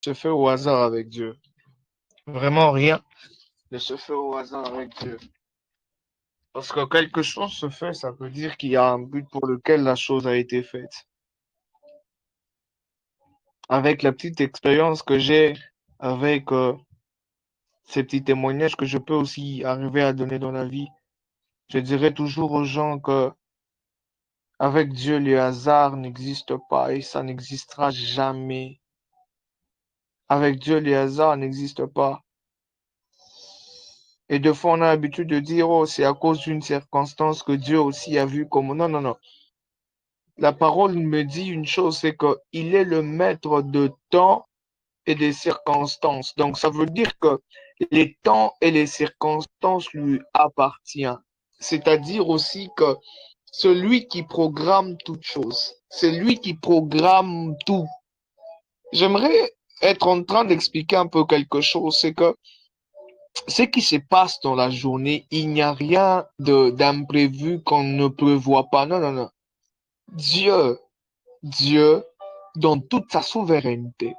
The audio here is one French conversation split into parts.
se fait au hasard avec Dieu. Vraiment rien ne se fait au hasard avec Dieu. Parce que quelque chose se fait, ça veut dire qu'il y a un but pour lequel la chose a été faite. Avec la petite expérience que j'ai, avec ces petits témoignages que je peux aussi arriver à donner dans la vie, je dirais toujours aux gens que avec Dieu, le hasard n'existe pas et ça n'existera jamais. Avec Dieu, le hasard n'existe pas. Et des fois, on a l'habitude de dire, oh, c'est à cause d'une circonstance que Dieu aussi a vu comme... Non, non, non. La parole me dit une chose, c'est qu'il est le maître de temps et des circonstances. Donc, ça veut dire que les temps et les circonstances lui appartiennent. C'est-à-dire aussi que celui qui programme toute chose, c'est lui qui programme tout. J'aimerais être en train d'expliquer un peu quelque chose, c'est que ce qui se passe dans la journée, il n'y a rien d'imprévu qu'on ne prévoit pas. Non, non, non. Dieu, Dieu, dans toute sa souveraineté,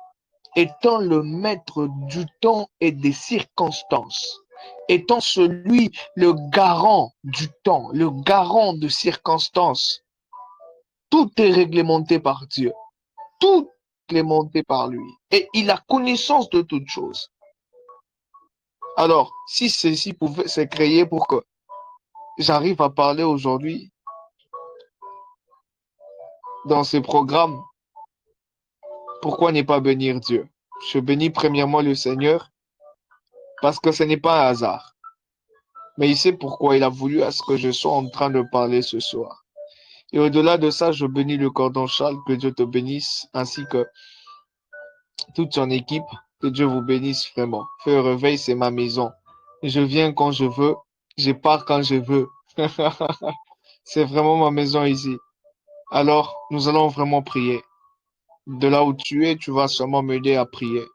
étant le maître du temps et des circonstances, étant celui, le garant du temps, le garant de circonstances, tout est réglementé par Dieu. Tout est réglementé par lui. Et il a connaissance de toutes choses. Alors, si ceci pouvait se créer pour que j'arrive à parler aujourd'hui dans ces programmes, pourquoi ne pas bénir Dieu? Je bénis premièrement le Seigneur parce que ce n'est pas un hasard. Mais il sait pourquoi il a voulu à ce que je sois en train de parler ce soir. Et au-delà de ça, je bénis le cordon Charles, que Dieu te bénisse, ainsi que toute son équipe, que Dieu vous bénisse vraiment. Feu réveil, c'est ma maison. Je viens quand je veux, je pars quand je veux. C'est vraiment ma maison ici. Alors, nous allons vraiment prier. De là où tu es, tu vas seulement m'aider à prier.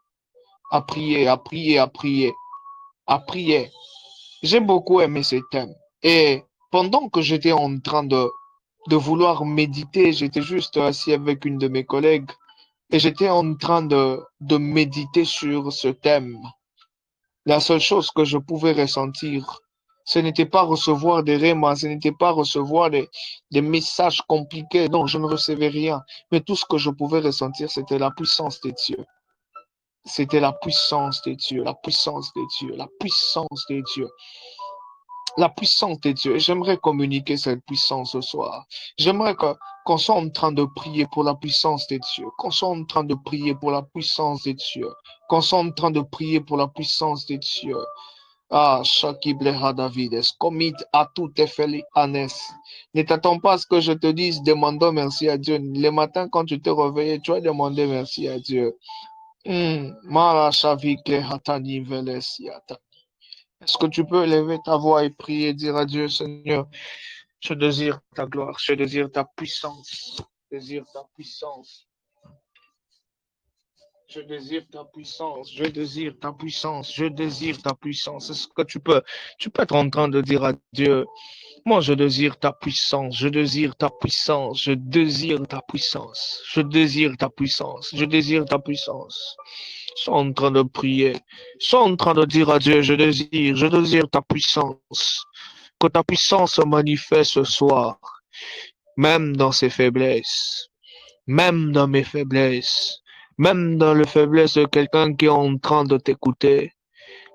À prier, à prier, à prier, à prier. J'ai beaucoup aimé ce thème. Et pendant que j'étais en train de vouloir méditer, j'étais juste assis avec une de mes collègues et j'étais en train de méditer sur ce thème. La seule chose que je pouvais ressentir, ce n'était pas recevoir des rémas, ce n'était pas recevoir des messages compliqués. Non, je ne recevais rien. Mais tout ce que je pouvais ressentir, c'était la puissance des dieux. C'était la puissance des dieux, la puissance des dieux, la puissance des dieux. La puissance de Dieu. Et j'aimerais communiquer cette puissance ce soir. J'aimerais qu'on soit en train de prier pour la puissance de Dieu. Qu'on soit en train de prier pour la puissance de Dieu. Qu'on soit en train de prier pour la puissance de Dieu. Ah, Shakib Leha Davides, commit à tout effet Anes. Ne t'attends pas à ce que je te dise, demandons merci à Dieu. Le matin, quand tu te réveilles, tu vas demander merci à Dieu. Mara Shavik Leha Tani Veles Yata. Est-ce que tu peux élever ta voix et prier, dire à Dieu, Seigneur, je désire ta gloire, je désire ta puissance, je désire ta puissance, je désire ta puissance, je désire ta puissance, je désire ta puissance. Est-ce que tu peux être en train de dire à Dieu, moi je désire ta puissance, je désire ta puissance, je désire ta puissance, je désire ta puissance, je désire ta puissance. Sois en train de prier, sois en train de dire à Dieu, je désire ta puissance. Que ta puissance se manifeste ce soir, même dans ses faiblesses, même dans mes faiblesses, même dans les faiblesses de quelqu'un qui est en train de t'écouter.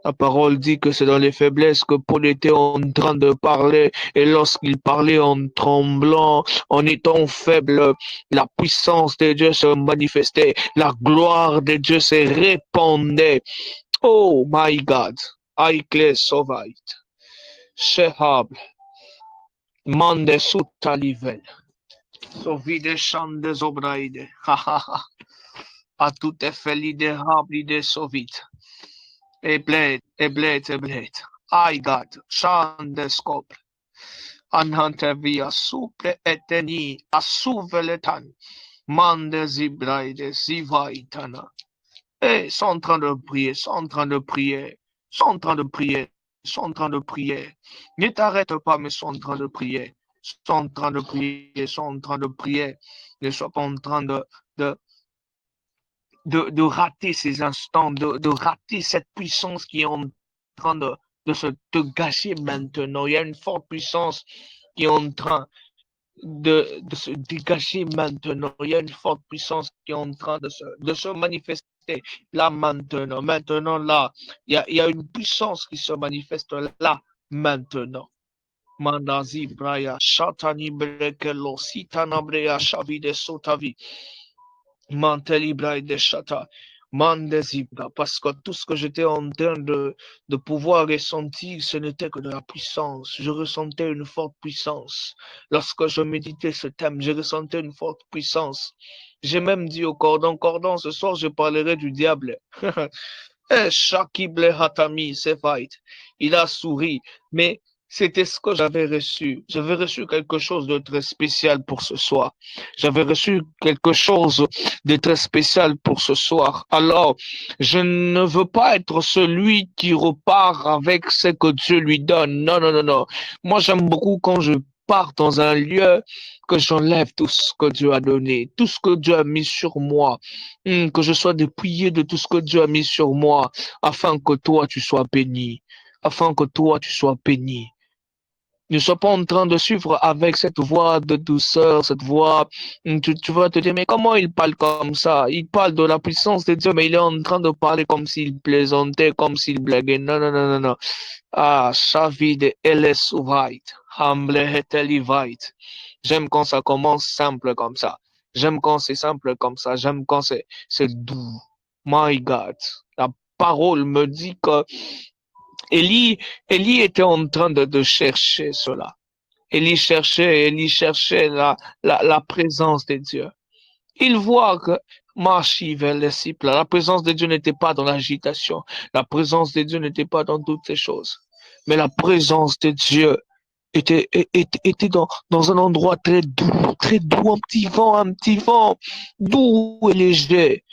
La parole dit que c'est dans les faiblesses que Paul était en train de parler, et lorsqu'il parlait en tremblant, en étant faible, la puissance de Dieu se manifestait, la gloire de Dieu se répandait. Oh my God, Aikle Sovite, Shehab, Mande Sutalivel, Sovide Shande Zobraide, ha ha ha, a tout effet l'idée de Sovite. Eblet. I got Shandescope. Anhante via supre eteni asuveletan. Mande zibraide zivaitana. Eh, sont en train de prier, sont en train de prier, sont en train de prier, sont en train de prier. Ne t'arrête pas, mais sont en train de prier. Sont en train de prier, sont en train de prier. Ne sois pas en train de de rater ces instants, de rater cette puissance qui est en train de se te gâcher maintenant. Il y a une forte puissance qui est en train de se dégager maintenant. Il y a une forte puissance qui est en train de se manifester là maintenant. Maintenant, là, il y a une puissance qui se manifeste là maintenant. Mandazi Braya, Shatani Brekelo, Sitana Brea, Shavide Sotavi. Mantelibra de Chata, Mandezibra, parce que tout ce que j'étais en train de pouvoir ressentir, ce n'était que de la puissance. Je ressentais une forte puissance. Lorsque je méditais ce thème, je ressentais une forte puissance. J'ai même dit au cordon, ce soir je parlerai du diable. Shakible Hatami, c'est fight. Il a souri, mais c'était ce que j'avais reçu. J'avais reçu quelque chose de très spécial pour ce soir. J'avais reçu quelque chose de très spécial pour ce soir. Alors, je ne veux pas être celui qui repart avec ce que Dieu lui donne. Non, non, non, non. Moi, j'aime beaucoup quand je pars dans un lieu que j'enlève tout ce que Dieu a donné, tout ce que Dieu a mis sur moi, que je sois dépouillé de tout ce que Dieu a mis sur moi, afin que toi tu sois béni, afin que toi tu sois béni. Ne sois pas en train de suivre avec cette voix de douceur, cette voix, tu vas te dire, mais comment il parle comme ça? Il parle de la puissance de Dieu, mais il est en train de parler comme s'il plaisantait, comme s'il blaguait. Non, non, non, non, non. Ah, Shavide Elesuvait, Hamble Hetelivait. J'aime quand ça commence simple comme ça. J'aime quand c'est simple comme ça. J'aime quand c'est doux. My God. La parole me dit que Élie, Élie était en train de chercher cela. Élie cherchait la présence de Dieu. Il voit que marche vers les disciples. La présence de Dieu n'était pas dans l'agitation. La présence de Dieu n'était pas dans toutes ces choses. Mais la présence de Dieu était dans un endroit très doux, un petit vent, doux et léger.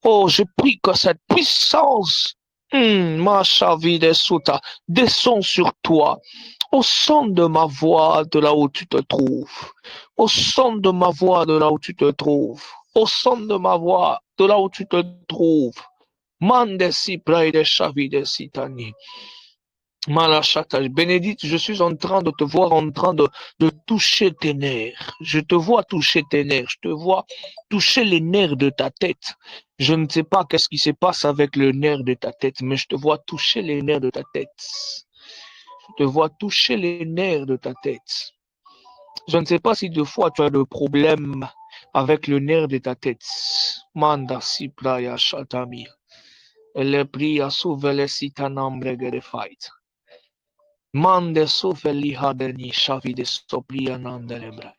Oh, je prie que cette puissance, ma chavide souta, descend sur toi, au son de ma voix de là où tu te trouves, au son de ma voix de là où tu te trouves, au son de ma voix de là où tu te trouves. Mande si praide chavide sitani. Malachata, Bénédicte, je suis en train de te voir en train de toucher tes nerfs. Je te vois toucher tes nerfs. Je te vois toucher les nerfs de ta tête. Je ne sais pas qu'est-ce qui se passe avec le nerf de ta tête, mais je te vois toucher les nerfs de ta tête. Je te vois toucher les nerfs de ta tête. Je ne sais pas si deux fois tu as des problèmes avec le nerf de ta tête. Manda si playa shatami. Elle pria souvele si tanambre de fight. Mande sofeli hadeni shavi de sopliananda lebra.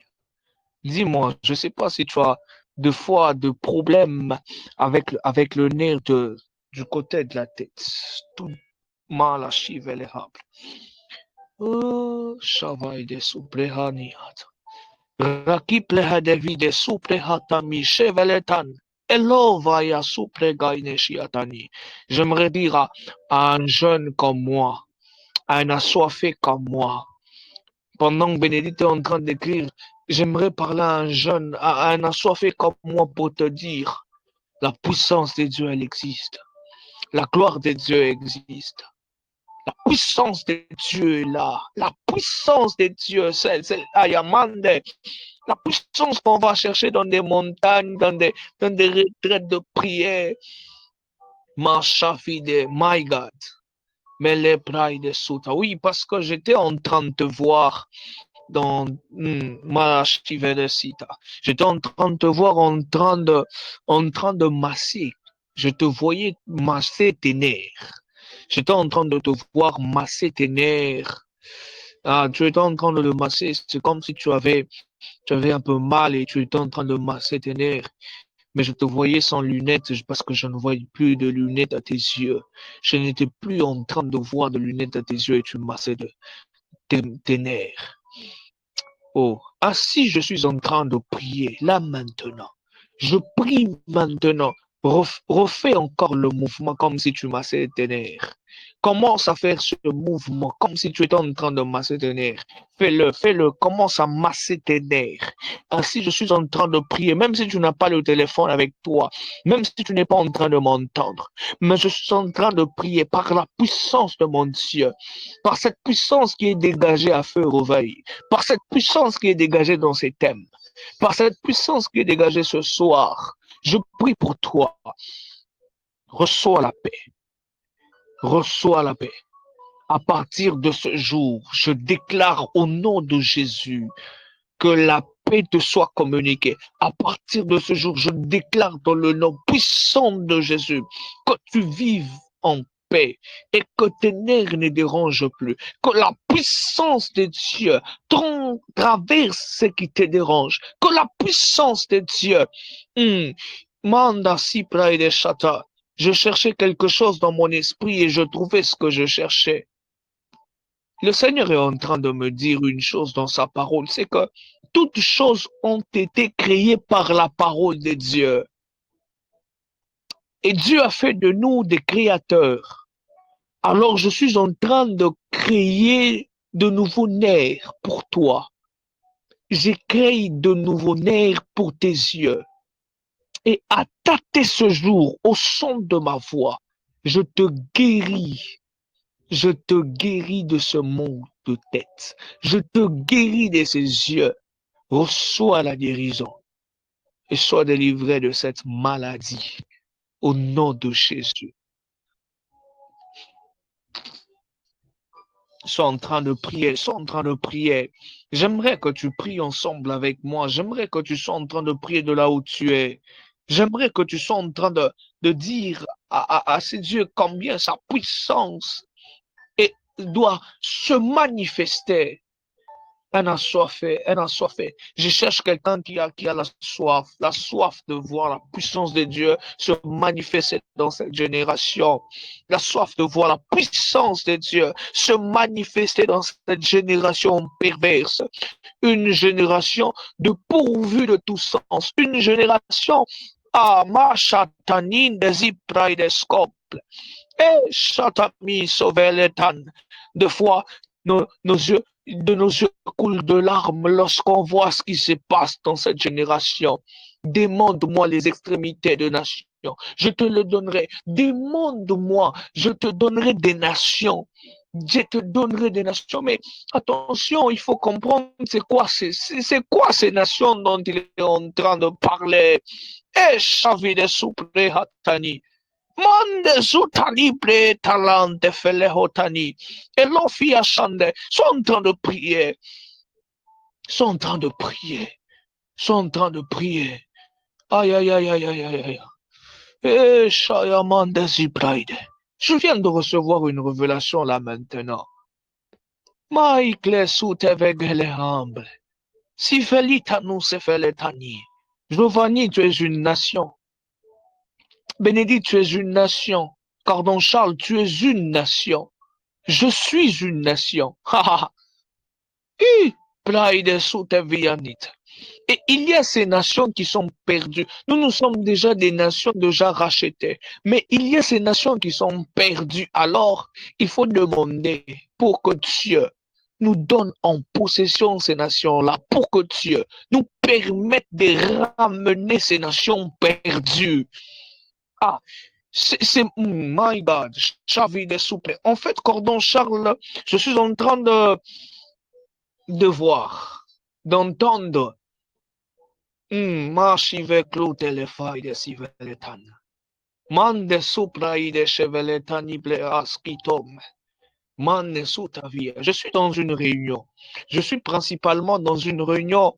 Dis-moi, je ne sais pas si tu as deux fois de problèmes avec le nerf du côté de la tête. Tout mal à chiver les hable. Oh, shavai de suprehaniat. Rakipleha de vide suprehatami cheveletan. Elovaya supregaine shiatani. J'aimerais dire à un jeune comme moi, à un assoiffé comme moi, pendant que Bénédicte est en train d'écrire, j'aimerais parler à un jeune, à un assoiffé comme moi pour te dire, la puissance de Dieu, elle existe. La gloire de Dieu existe. La puissance de Dieu est là. La puissance de Dieu, c'est Ayamande. La puissance qu'on va chercher dans des montagnes, dans des retraites de prière. Machafide, my God. Mais les pride de Souta. Oui, parce que j'étais en train de te voir dans Malachivedesita. J'étais en train de te voir en train de masser. Je te voyais masser tes nerfs. J'étais en train de te voir masser tes nerfs. Ah, tu étais en train de le masser. C'est comme si tu avais un peu mal et tu étais en train de masser tes nerfs. Mais je te voyais sans lunettes parce que je ne voyais plus de lunettes à tes yeux. Je n'étais plus en train de voir de lunettes à tes yeux et tu massais tes nerfs. Oh, ainsi je suis en train de prier, là maintenant. Je prie maintenant Refais encore le mouvement comme si tu massais tes nerfs. Commence à faire ce mouvement comme si tu étais en train de masser tes nerfs. Fais-le, fais-le, commence à masser tes nerfs. Ainsi, je suis en train de prier, même si tu n'as pas le téléphone avec toi, même si tu n'es pas en train de m'entendre. Mais je suis en train de prier par la puissance de mon Dieu, par cette puissance qui est dégagée à feu reveil, par cette puissance qui est dégagée dans ces thèmes, par cette puissance qui est dégagée ce soir. Je prie pour toi. Reçois la paix. Reçois la paix. À partir de ce jour, je déclare au nom de Jésus que la paix te soit communiquée. À partir de ce jour, je déclare dans le nom puissant de Jésus que tu vives en paix et que tes nerfs ne dérangent plus. Que la puissance de Dieu traverse ce qui te dérange. Que la puissance de Dieu manda si près de chata. Je cherchais quelque chose dans mon esprit et je trouvais ce que je cherchais. Le Seigneur est en train de me dire une chose dans sa parole, c'est que toutes choses ont été créées par la parole de Dieu. Et Dieu a fait de nous des créateurs. Alors je suis en train de créer de nouveaux nerfs pour toi. J'ai créé de nouveaux nerfs pour tes yeux. Et à tâter ce jour, au son de ma voix, je te guéris. Je te guéris de ce monde de tête. Je te guéris de ces yeux. Reçois la guérison et sois délivré de cette maladie au nom de Jésus. Sois en train de prier, sois en train de prier. J'aimerais que tu pries ensemble avec moi. J'aimerais que tu sois en train de prier de là où tu es. J'aimerais que tu sois en train de dire à ces dieux combien sa puissance doit se manifester. Elle a soifé, elle a soifé. Je cherche quelqu'un qui a la soif de voir la puissance de Dieu se manifester dans cette génération. La soif de voir la puissance de Dieu se manifester dans cette génération perverse. Une génération de pourvu de tout sens. Une génération à Machatanin des Ipraidescope. Et Chatami Soveletan. De fois, nos yeux de nos yeux coulent de larmes lorsqu'on voit ce qui se passe dans cette génération. Demande-moi les extrémités de nations. Je te le donnerai. Demande-moi. Je te donnerai des nations. Je te donnerai des nations. Mais attention, il faut comprendre c'est quoi ces nations dont il est en train de parler. Et Chavide Supre Hatani. Mande zutani bre talante fele hotani. Et l'enfia chande sont en train de prier. Sont en train de prier. Sont en train de prier. Aïe, aïe, aïe, aïe, aïe, aïe, aïe. Eh, Shayamande Zibraide. Je viens de recevoir une révélation là maintenant. Maïkle soute vegele humble. Si felita nous se feletani. Giovanni, tu es une nation. Bénédicte, tu es une nation. Cordon Charles, tu es une nation. Je suis une nation. Et il y a ces nations qui sont perdues. Nous sommes déjà des nations déjà rachetées. Mais il y a ces nations qui sont perdues. Alors, il faut demander pour que Dieu nous donne en possession ces nations-là, pour que Dieu nous permette de ramener ces nations perdues. Ah, my God, Chavi des souples. En fait, Cordon Charles, je suis en train de voir, d'entendre. Machive cloute les failles de Siveletan. Mande suprai de cheveletani bleaskitom. Mande sutavia. Je suis dans une réunion. Je suis principalement dans une réunion.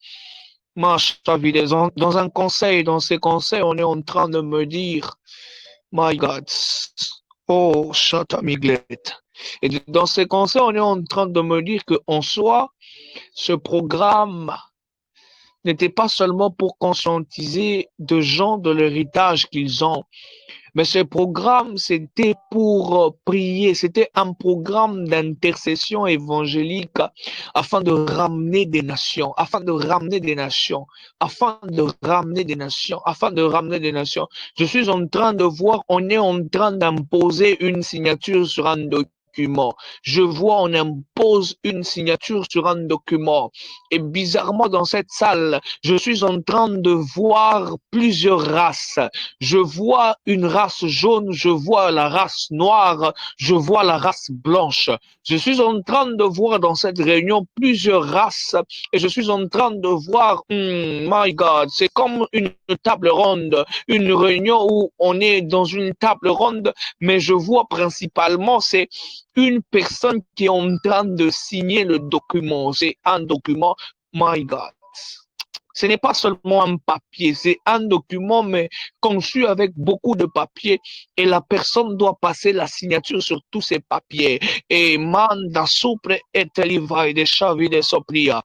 Dans un conseil. Dans ces conseils, on est en train de me dire, my God, oh, chatamiglet. Et dans ces conseils, on est en train de me dire qu'en soi, ce programme n'était pas seulement pour conscientiser de gens de l'héritage qu'ils ont, mais ce programme, c'était pour prier, c'était un programme d'intercession évangélique afin de ramener des nations, afin de ramener des nations, afin de ramener des nations, afin de ramener des nations. Je suis en train de voir, on est en train d'imposer une signature sur un document. Je vois, on impose une signature sur un document. Et bizarrement, dans cette salle, je suis en train de voir plusieurs races. Je vois une race jaune, je vois la race noire, je vois la race blanche. Je suis en train de voir dans cette réunion plusieurs races et je suis en train de voir, my God, c'est comme une table ronde, une réunion où on est dans une table ronde, mais je vois principalement, c'est une personne qui est en train de signer le document. C'est un document, my God. Ce n'est pas seulement un papier, c'est un document, mais conçu avec beaucoup de papiers et la personne doit passer la signature sur tous ces papiers. Et manda supre et livrai de chavi de sopria.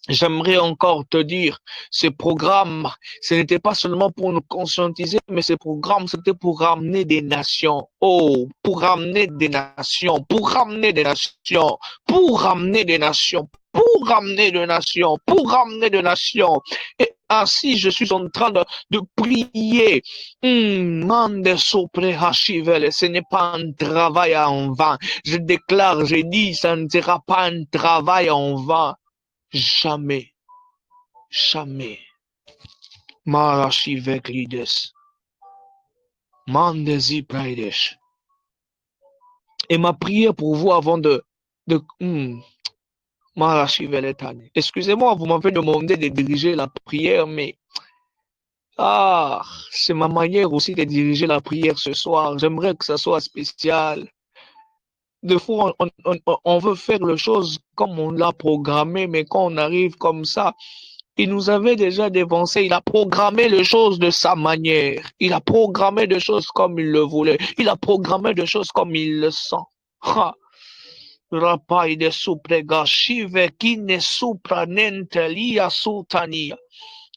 J'aimerais encore te dire, ce programme, ce n'était pas seulement pour nous conscientiser, mais ce programme, c'était pour ramener des nations. Oh, pour ramener des nations, pour ramener des nations, pour ramener des nations, pour ramener des nations, pour ramener des nations. Et ainsi, je suis en train de prier. Mande sopre hashivele, ce n'est pas un travail en vain. Je déclare, j'ai dit, ça ne sera pas un travail en vain. Jamais, jamais. Marashiveklides, Mandezi Praidesh. Et ma prière pour vous avant de Marashiveletane. Excusez-moi, vous m'avez demandé de diriger la prière, mais c'est ma manière aussi de diriger la prière ce soir. J'aimerais que ça soit spécial. Des fois, on veut faire les choses comme on l'a programmé, mais quand on arrive comme ça, il nous avait déjà dévancé. Il a programmé les choses de sa manière. Il a programmé des choses comme il le voulait. Il a programmé des choses comme il le sent. Ha! Rapai de suprega shive kine supranente lia sultania.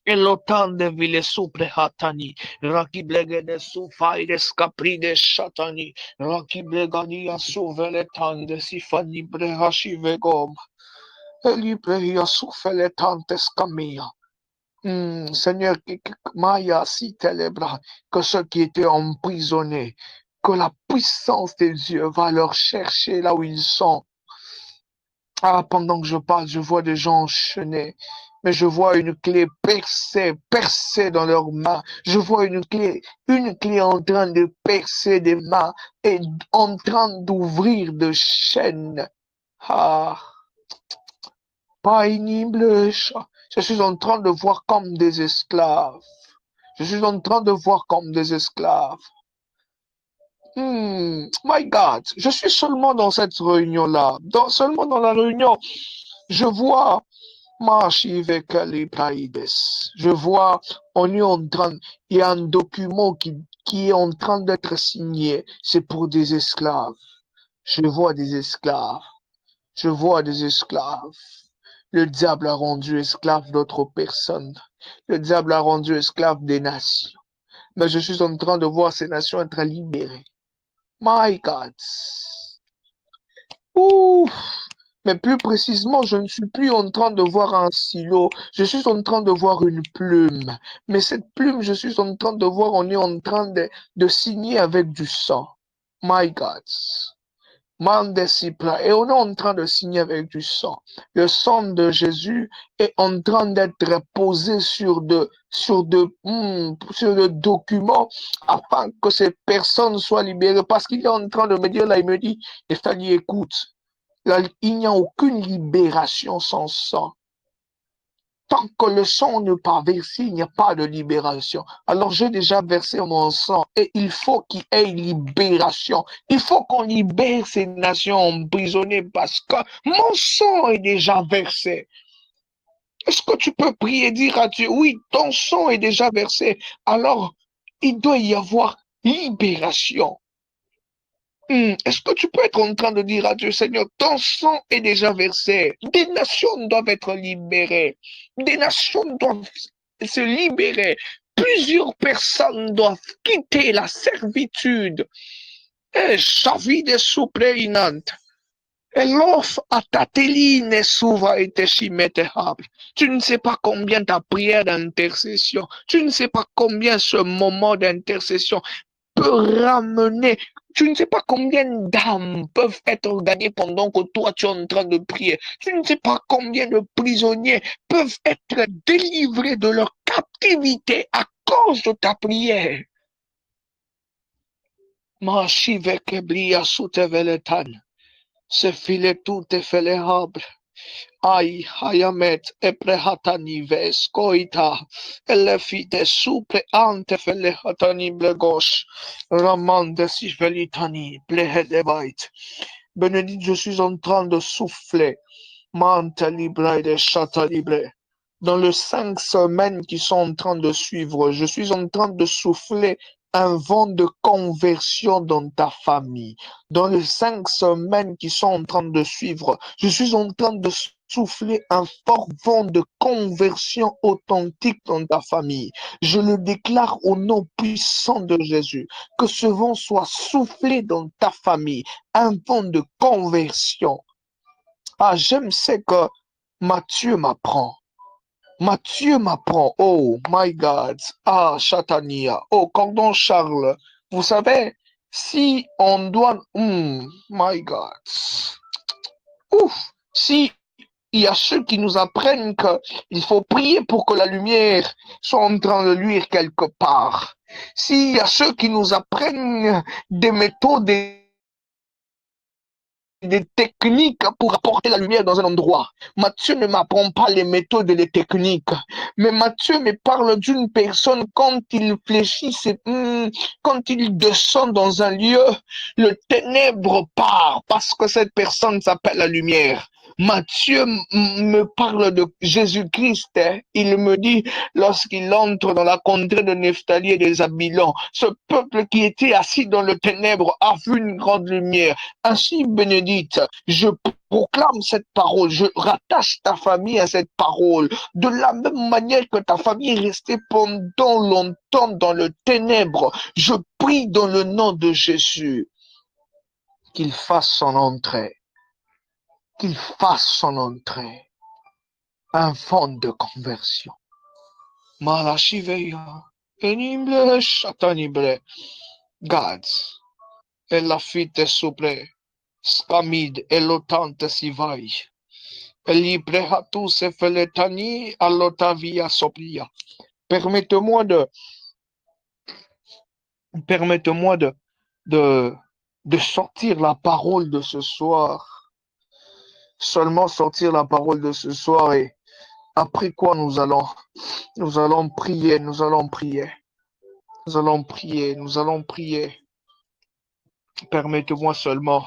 Elotan de vile suprehatani. Raki blege de sufai de scapri de shatani. Raki blegania suveletan de sifani brehashi gom. Elibrehia sufeletantes camia. Seigneur, Maya, si télébra, que ceux qui étaient emprisonnés, que la puissance des dieux va leur chercher là où ils sont. Pendant que je parle, je vois des gens enchaînés, mais je vois une clé percée dans leurs mains. Je vois une clé en train de percer des mains et en train d'ouvrir de chaînes. Ah, pénible. Je suis en train de voir comme des esclaves. Je suis en train de voir comme des esclaves. My God, je suis seulement dans cette réunion-là. Seulement dans la réunion, je vois je vois, on est en train, il y a un document qui est en train d'être signé. C'est pour des esclaves. Je vois des esclaves. Je vois des esclaves. Le diable a rendu esclave d'autres personnes. Le diable a rendu esclave des nations. Mais je suis en train de voir ces nations être libérées. My God. Ouf. Mais plus précisément, je ne suis plus en train de voir un stylo. Je suis en train de voir une plume. Mais cette plume, je suis en train de voir, on est en train de signer avec du sang. My God. Et on est en train de signer avec du sang. Le sang de Jésus est en train d'être posé sur de documents afin que ces personnes soient libérées. Parce qu'il est en train de me dire là, il me dit, Stéphanie, écoute, là, il n'y a aucune libération sans sang. Tant que le sang n'est pas versé, il n'y a pas de libération. Alors j'ai déjà versé mon sang et il faut qu'il y ait libération. Il faut qu'on libère ces nations emprisonnées parce que mon sang est déjà versé. Est-ce que tu peux prier et dire à Dieu, oui, ton sang est déjà versé. Alors, il doit y avoir libération. Est-ce que tu peux être en train de dire à Dieu, Seigneur, ton sang est déjà versé. Des nations doivent être libérées. Des nations doivent se libérer. Plusieurs personnes doivent quitter la servitude. Et Shavide suppleinant. Elof atateline suva et shimetehab. Tu ne sais pas combien ta prière d'intercession, tu ne sais pas combien ce moment d'intercession peut ramener. Tu ne sais pas combien d'âmes peuvent être gagnées pendant que toi tu es en train de prier. Tu ne sais pas combien de prisonniers peuvent être délivrés de leur captivité à cause de ta prière. Mashivekeblia suteveletan. Ce filet tout est félérable. Ai, hayamet, eprehatani veskoita, elefite supre ante felehatani blegos, ramande sifelitani, blehedebait. Bénédicte, je suis en train de souffler, mante libre et de chata libre. Dans les 5 semaines qui sont en train de suivre, je suis en train de souffler un vent de conversion dans ta famille. Dans les 5 semaines qui sont en train de suivre, je suis en train de souffler un fort vent de conversion authentique dans ta famille. Je le déclare au nom puissant de Jésus. Que ce vent soit soufflé dans ta famille. Un vent de conversion. Ah, j'aime ce que Matthieu m'apprend. Matthieu m'apprend. Oh my God. Ah, Chatania. Oh, Cordon Charles. Vous savez, si on doit. My God. Ouf. Si il y a ceux qui nous apprennent qu'il faut prier pour que la lumière soit en train de luire quelque part. S'il y a ceux qui nous apprennent des méthodes des techniques pour apporter la lumière dans un endroit. Matthieu ne m'apprend pas les méthodes et les techniques, mais Matthieu me parle d'une personne quand il fléchit, quand il descend dans un lieu, le ténèbre part parce que cette personne s'appelle la lumière. Matthieu me parle de Jésus-Christ. Hein. Il me dit, lorsqu'il entre dans la contrée de Nephtali et des Abilans, ce peuple qui était assis dans le ténèbre a vu une grande lumière. Ainsi, Bénédicte, je proclame cette parole, je rattache ta famille à cette parole, de la même manière que ta famille est restée pendant longtemps dans le ténèbre. Je prie dans le nom de Jésus qu'il fasse son entrée, qu'il fasse son entrée, un vent de conversion. Malachiveya, enible, chatanible, Gads, et la fite souple. Scamid elotante sivai. Librehatus feletani allotavia soplia. Permettez-moi de, permettez-moi de, de sortir la parole de ce soir. Seulement sortir la parole de ce soir et après quoi nous allons prier, nous allons prier, nous allons prier, nous allons prier. Permettez-moi seulement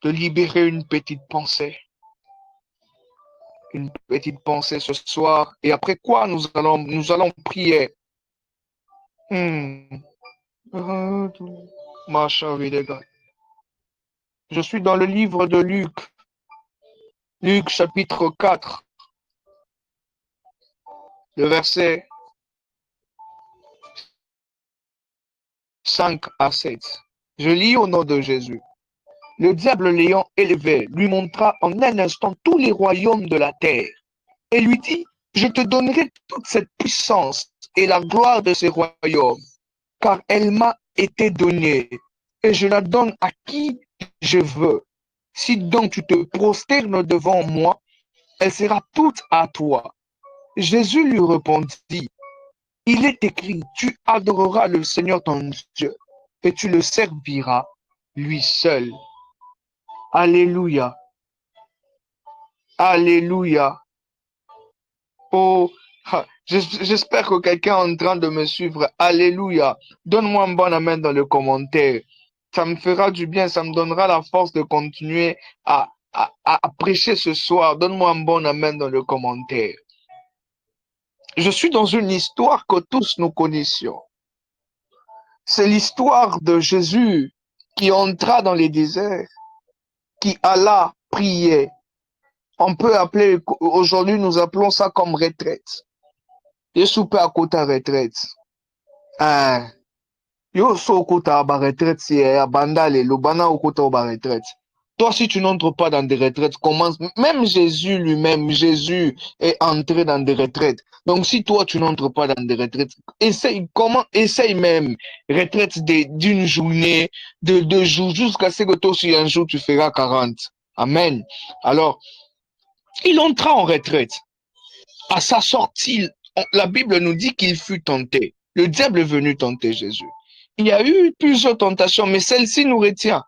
de libérer une petite pensée ce soir. Et après quoi, nous allons prier. Je suis dans le livre de Luc, Luc chapitre 4, le verset 5 à 7. Je lis au nom de Jésus. Le diable l'ayant élevé, lui montra en un instant tous les royaumes de la terre et lui dit, je te donnerai toute cette puissance et la gloire de ces royaumes, car elle m'a été donnée et je la donne à qui je veux. Si donc tu te prosternes devant moi, elle sera toute à toi. Jésus lui répondit, il est écrit, tu adoreras le Seigneur ton Dieu et tu le serviras lui seul. Alléluia. Alléluia. Oh, j'espère que quelqu'un est en train de me suivre. Alléluia. Donne-moi un bon amen dans le commentaire. Ça me fera du bien, ça me donnera la force de continuer à prêcher ce soir. Donne-moi un bon amen dans le commentaire. Je suis dans une histoire que tous nous connaissions. C'est l'histoire de Jésus qui entra dans les déserts, qui alla prier. On peut appeler, aujourd'hui nous appelons ça comme retraite. Je suis pas à côté de retraite. Hein. Yo so au côté de retraite, c'est à Bandale, le bana au côté de retraite. Toi, si tu n'entres pas dans des retraites, commence. Même Jésus lui-même, Jésus est entré dans des retraites. Donc, si toi, tu n'entres pas dans des retraites, essaye même, retraite d'une journée, de 2 jours, jusqu'à ce que toi aussi, un jour, tu feras 40. Amen. Alors, il entra en retraite. À sa sortie, la Bible nous dit qu'il fut tenté. Le diable est venu tenter Jésus. Il y a eu plusieurs tentations, mais celle-ci nous retient.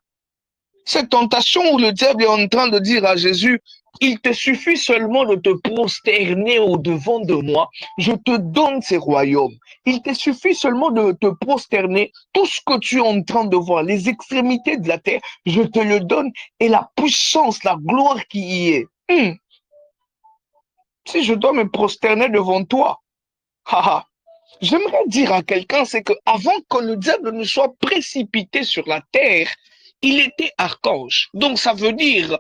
Cette tentation où le diable est en train de dire à Jésus, il te suffit seulement de te prosterner au-devant de moi, je te donne ces royaumes. Il te suffit seulement de te prosterner, tout ce que tu es en train de voir, les extrémités de la terre, je te le donne, et la puissance, la gloire qui y est. Si je dois me prosterner devant toi, haha. J'aimerais dire à quelqu'un, c'est que avant que le diable ne soit précipité sur la terre, il était archange. Donc ça veut dire,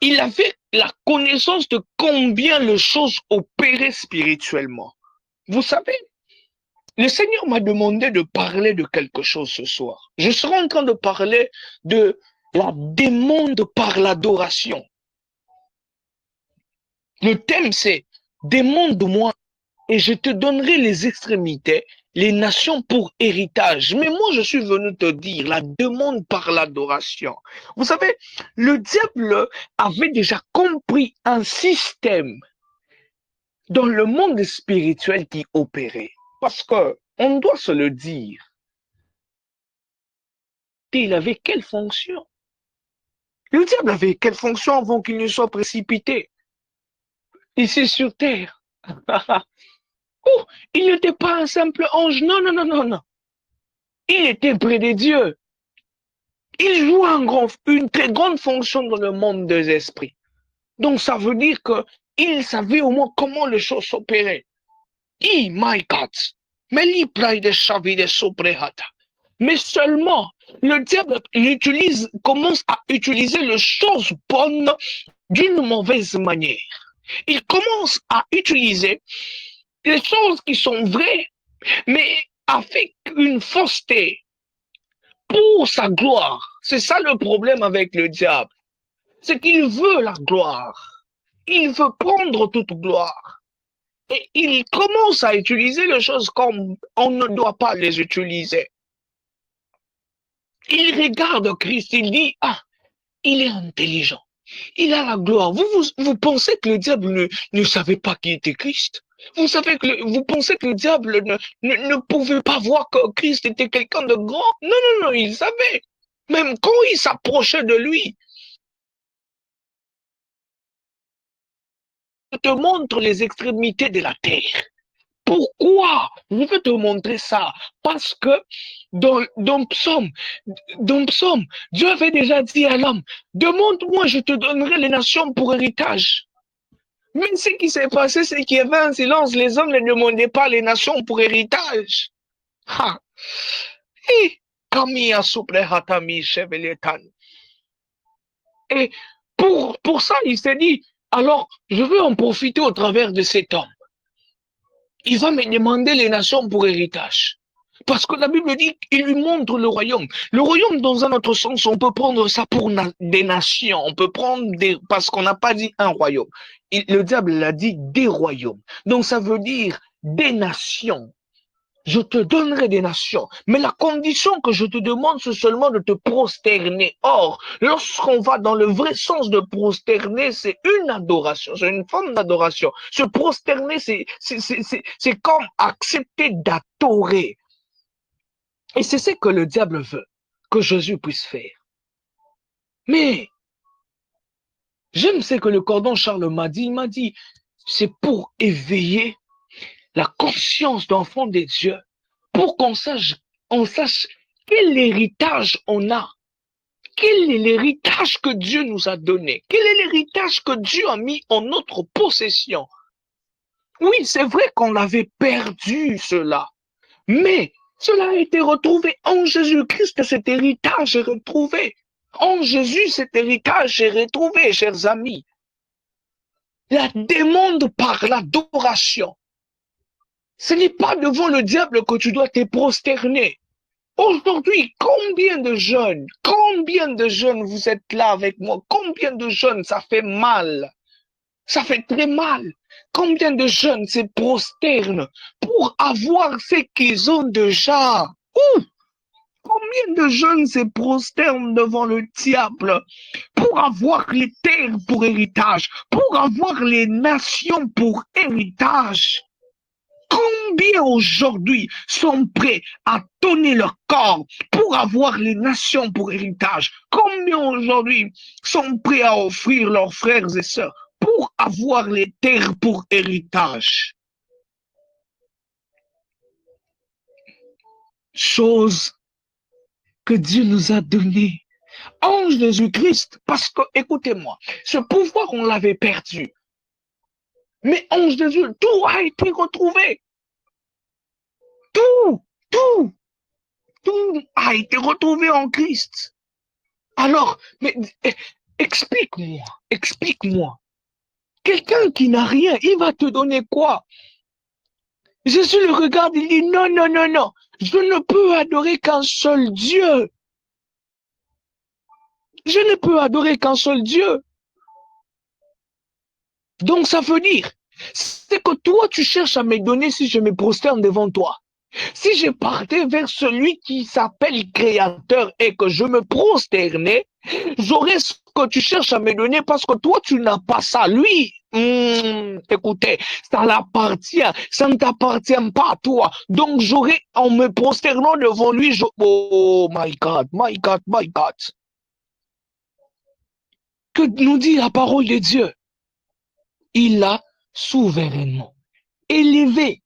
il avait la connaissance de combien les choses opéraient spirituellement. Vous savez, le Seigneur m'a demandé de parler de quelque chose ce soir. Je serai en train de parler de la demande par l'adoration. Le thème c'est demande-moi et je te donnerai les extrémités, les nations pour héritage. Mais moi, je suis venu te dire la demande par l'adoration. Vous savez, le diable avait déjà compris un système dans le monde spirituel qui opérait. Parce que, on doit se le dire, il avait quelle fonction? Le diable avait quelle fonction avant qu'il ne soit précipité ici sur terre? Oh, il n'était pas un simple ange. Non, non, non, non, non. Il était près de Dieu. Il joue une très grande fonction dans le monde des esprits. Donc ça veut dire qu'il savait au moins comment les choses s'opéraient. My God. Mais seulement, le diable commence à utiliser les choses bonnes d'une mauvaise manière. Il commence à utiliser les choses qui sont vraies, mais avec une fausseté pour sa gloire. C'est ça le problème avec le diable. C'est qu'il veut la gloire. Il veut prendre toute gloire. Et il commence à utiliser les choses comme on ne doit pas les utiliser. Il regarde Christ, il dit, ah, il est intelligent. Il a la gloire. Vous pensez que le diable ne savait pas qui était Christ? Vous pensez que le diable ne pouvait pas voir que Christ était quelqu'un de grand? Non, non, non, il savait. Même quand il s'approchait de lui, il te montre les extrémités de la terre. Pourquoi? Je vais te montrer ça. Parce que dans Psaume, Dieu avait déjà dit à l'homme, demande-moi, je te donnerai les nations pour héritage. Mais ce qui s'est passé, c'est qu'il y avait un silence. Les hommes ne demandaient pas les nations pour héritage. Ha. Et pour ça, il s'est dit, alors, je veux en profiter au travers de cet homme. Il va me demander les nations pour héritage. Parce que la Bible dit qu'il lui montre le royaume. Le royaume, dans un autre sens, on peut prendre ça pour des nations. On peut prendre parce qu'on n'a pas dit un royaume. Le diable l'a dit des royaumes. Donc ça veut dire des nations. Je te donnerai des nations. Mais la condition que je te demande, c'est seulement de te prosterner. Or, lorsqu'on va dans le vrai sens de prosterner, c'est une adoration, c'est une forme d'adoration. Se prosterner, c'est comme accepter d'adorer. Et c'est ce que le diable veut, que Jésus puisse faire. Mais, j'aime ce que le cordon Charles m'a dit. Il m'a dit, c'est pour éveiller la conscience d'enfant de Dieu, pour qu'on sache quel héritage on a. Quel est l'héritage que Dieu nous a donné? Quel est l'héritage que Dieu a mis en notre possession? Oui, c'est vrai qu'on avait perdu cela, mais Cela a été retrouvé en Jésus-Christ, cet héritage est retrouvé. En Jésus, cet héritage est retrouvé, chers amis. La demande par l'adoration. Ce n'est pas devant le diable que tu dois te prosterner. Aujourd'hui, combien de jeunes vous êtes là avec moi? Combien de jeunes ça fait mal? Ça fait très mal. Combien de jeunes se prosternent pour avoir ce qu'ils ont déjà? Ouh! Combien de jeunes se prosternent devant le diable pour avoir les terres pour héritage, pour avoir les nations pour héritage? Combien aujourd'hui sont prêts à donner leur corps pour avoir les nations pour héritage? Combien aujourd'hui sont prêts à offrir leurs frères et sœurs pour avoir les terres pour héritage? Chose que Dieu nous a donnée en Jésus-Christ. Parce que, écoutez-moi, ce pouvoir, on l'avait perdu. Mais en Jésus, tout a été retrouvé. Tout, tout, tout a été retrouvé en Christ. Alors, mais explique-moi, explique-moi. Quelqu'un qui n'a rien, il va te donner quoi? Jésus le regarde, il dit non, non, non, non. Je ne peux adorer qu'un seul Dieu. Je ne peux adorer qu'un seul Dieu. Donc ça veut dire, c'est que toi tu cherches à me donner si je me prosterne devant toi. Si je partais vers celui qui s'appelle Créateur et que je me prosternais, j'aurais ce que tu cherches à me donner parce que toi, tu n'as pas ça. Lui, écoutez, ça l'appartient, ça ne t'appartient pas à toi. Donc, j'aurais, en me prosternant devant lui, oh my God, my God, my God. Que nous dit la parole de Dieu? Il l'a souverainement élevé.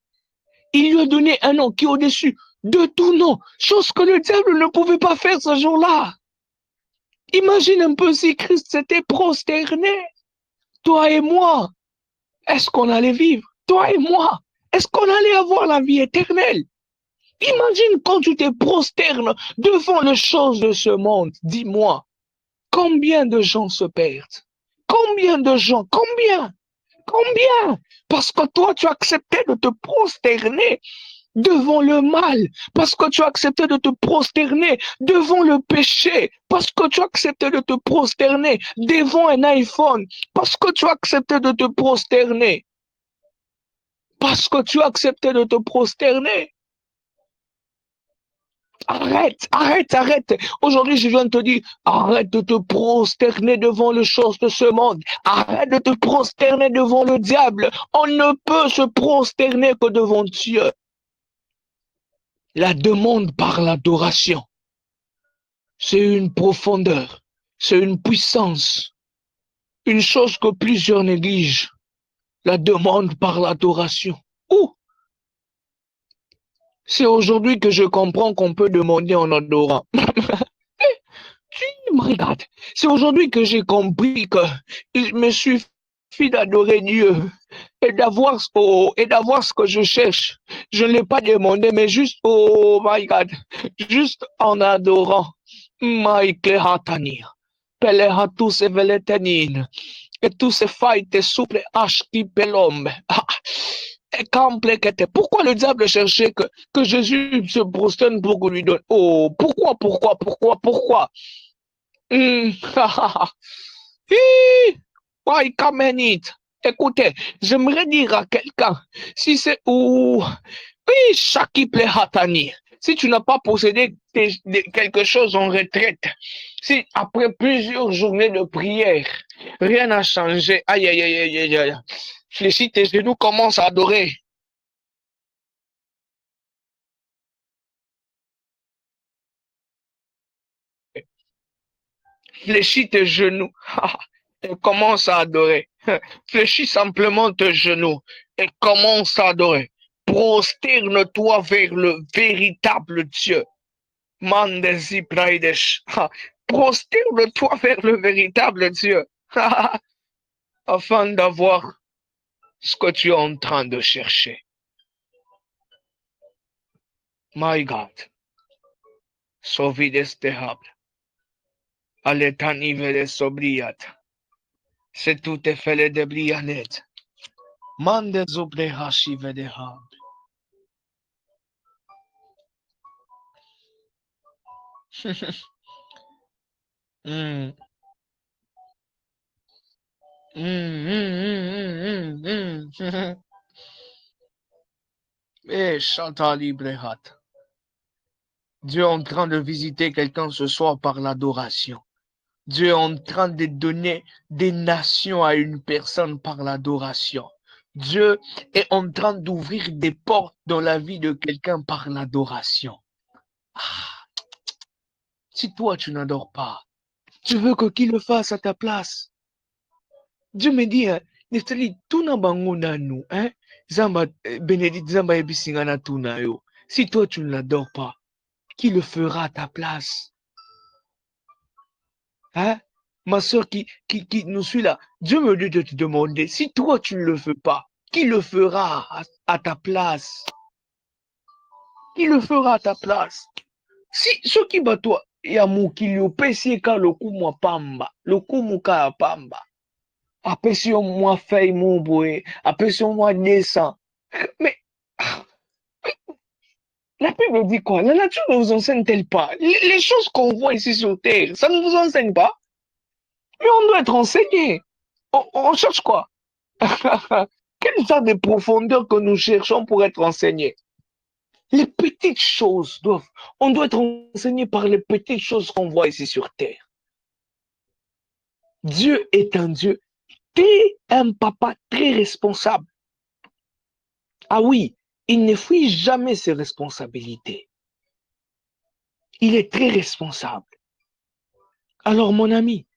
Il lui a donné un nom qui est au-dessus de tout nom, chose que le diable ne pouvait pas faire ce jour-là. Imagine un peu si Christ s'était prosterné. Toi et moi, est-ce qu'on allait vivre? Toi et moi, est-ce qu'on allait avoir la vie éternelle? Imagine quand tu te prosternes devant les choses de ce monde. Dis-moi, combien de gens se perdent? Combien de gens? Combien? Combien? Parce que toi, tu acceptais de te prosterner devant le mal, parce que tu as accepté de te prosterner devant le péché, parce que tu as accepté de te prosterner devant un iPhone, parce que tu as accepté de te prosterner, parce que tu as accepté de te prosterner. Arrête, arrête, arrête. Aujourd'hui, je viens de te dire, arrête de te prosterner devant les choses de ce monde. Arrête de te prosterner devant le diable. On ne peut se prosterner que devant Dieu. La demande par l'adoration. C'est une profondeur, c'est une puissance, une chose que plusieurs négligent, la demande par l'adoration. Ouh, c'est aujourd'hui que je comprends qu'on peut demander en adorant. Tu me regardes. C'est aujourd'hui que j'ai compris que il me suffit d'adorer Dieu et d'avoir ce que je cherche. Je ne l'ai pas demandé, mais juste, oh my God, juste en adorant. Michael Hatania. Pelehatu se veletenin. Et tous ces failles souple ashki pelombe. Pourquoi le diable cherchait que Jésus se prosterne pour qu'on lui donne? Oh, pourquoi? Why come in it? Écoutez, j'aimerais dire à quelqu'un, si c'est ou oui, Shaki Plehatani, si tu n'as pas possédé quelque chose en retraite, si après plusieurs journées de prière, rien n'a changé, aïe, aïe, aïe, aïe, aïe, aïe, fléchis tes genoux, commence à adorer. Fléchis tes genoux et commence à adorer. Fléchis simplement tes genoux et commence à adorer. Prosterne-toi vers le véritable Dieu. Mandezi Praidesh. Prosterne-toi vers le véritable Dieu. Afin d'avoir ce que tu es en train de chercher. My God. Sovidestehable. Aletani sobriat. C'est tout est fait de brianet. Mande zobrehashi vedehab. Mm. Eh, Chantali Brehat. Dieu est en train de visiter quelqu'un ce soir par l'adoration. Dieu est en train de donner des nations à une personne par l'adoration. Dieu est en train d'ouvrir des portes dans la vie de quelqu'un par l'adoration. Ah, si toi tu n'adores pas, tu veux que qui le fasse à ta place? Dieu me dit, hein, Neftali, tuna bango nanu, hein? Zamba, Bénédicte, Zamba ebisingana tuna yo. Si toi tu ne l'adores pas, qui le fera à ta place? Hein? Ma soeur qui nous suit là, Dieu me dit de te demander, si toi tu ne le fais pas, qui le fera à ta place? Qui le fera à ta place? Si ceux qui battent toi, ya mukili opesi ka lokumu pamba, lokumu ka pamba. Apesi moi feuille mon boy, apesi moi descend. Mais la Bible dit quoi? La nature ne vous enseigne-t-elle pas? Les choses qu'on voit ici sur terre, ça ne vous enseigne pas? Mais on doit être enseigné. On cherche quoi? Quelle sorte de profondeur que nous cherchons pour être enseignés? Les petites choses on doit être enseigné par les petites choses qu'on voit ici sur terre. Dieu est un Dieu, un papa très responsable. Ah oui, il ne fuit jamais ses responsabilités. Il est très responsable. Alors mon ami,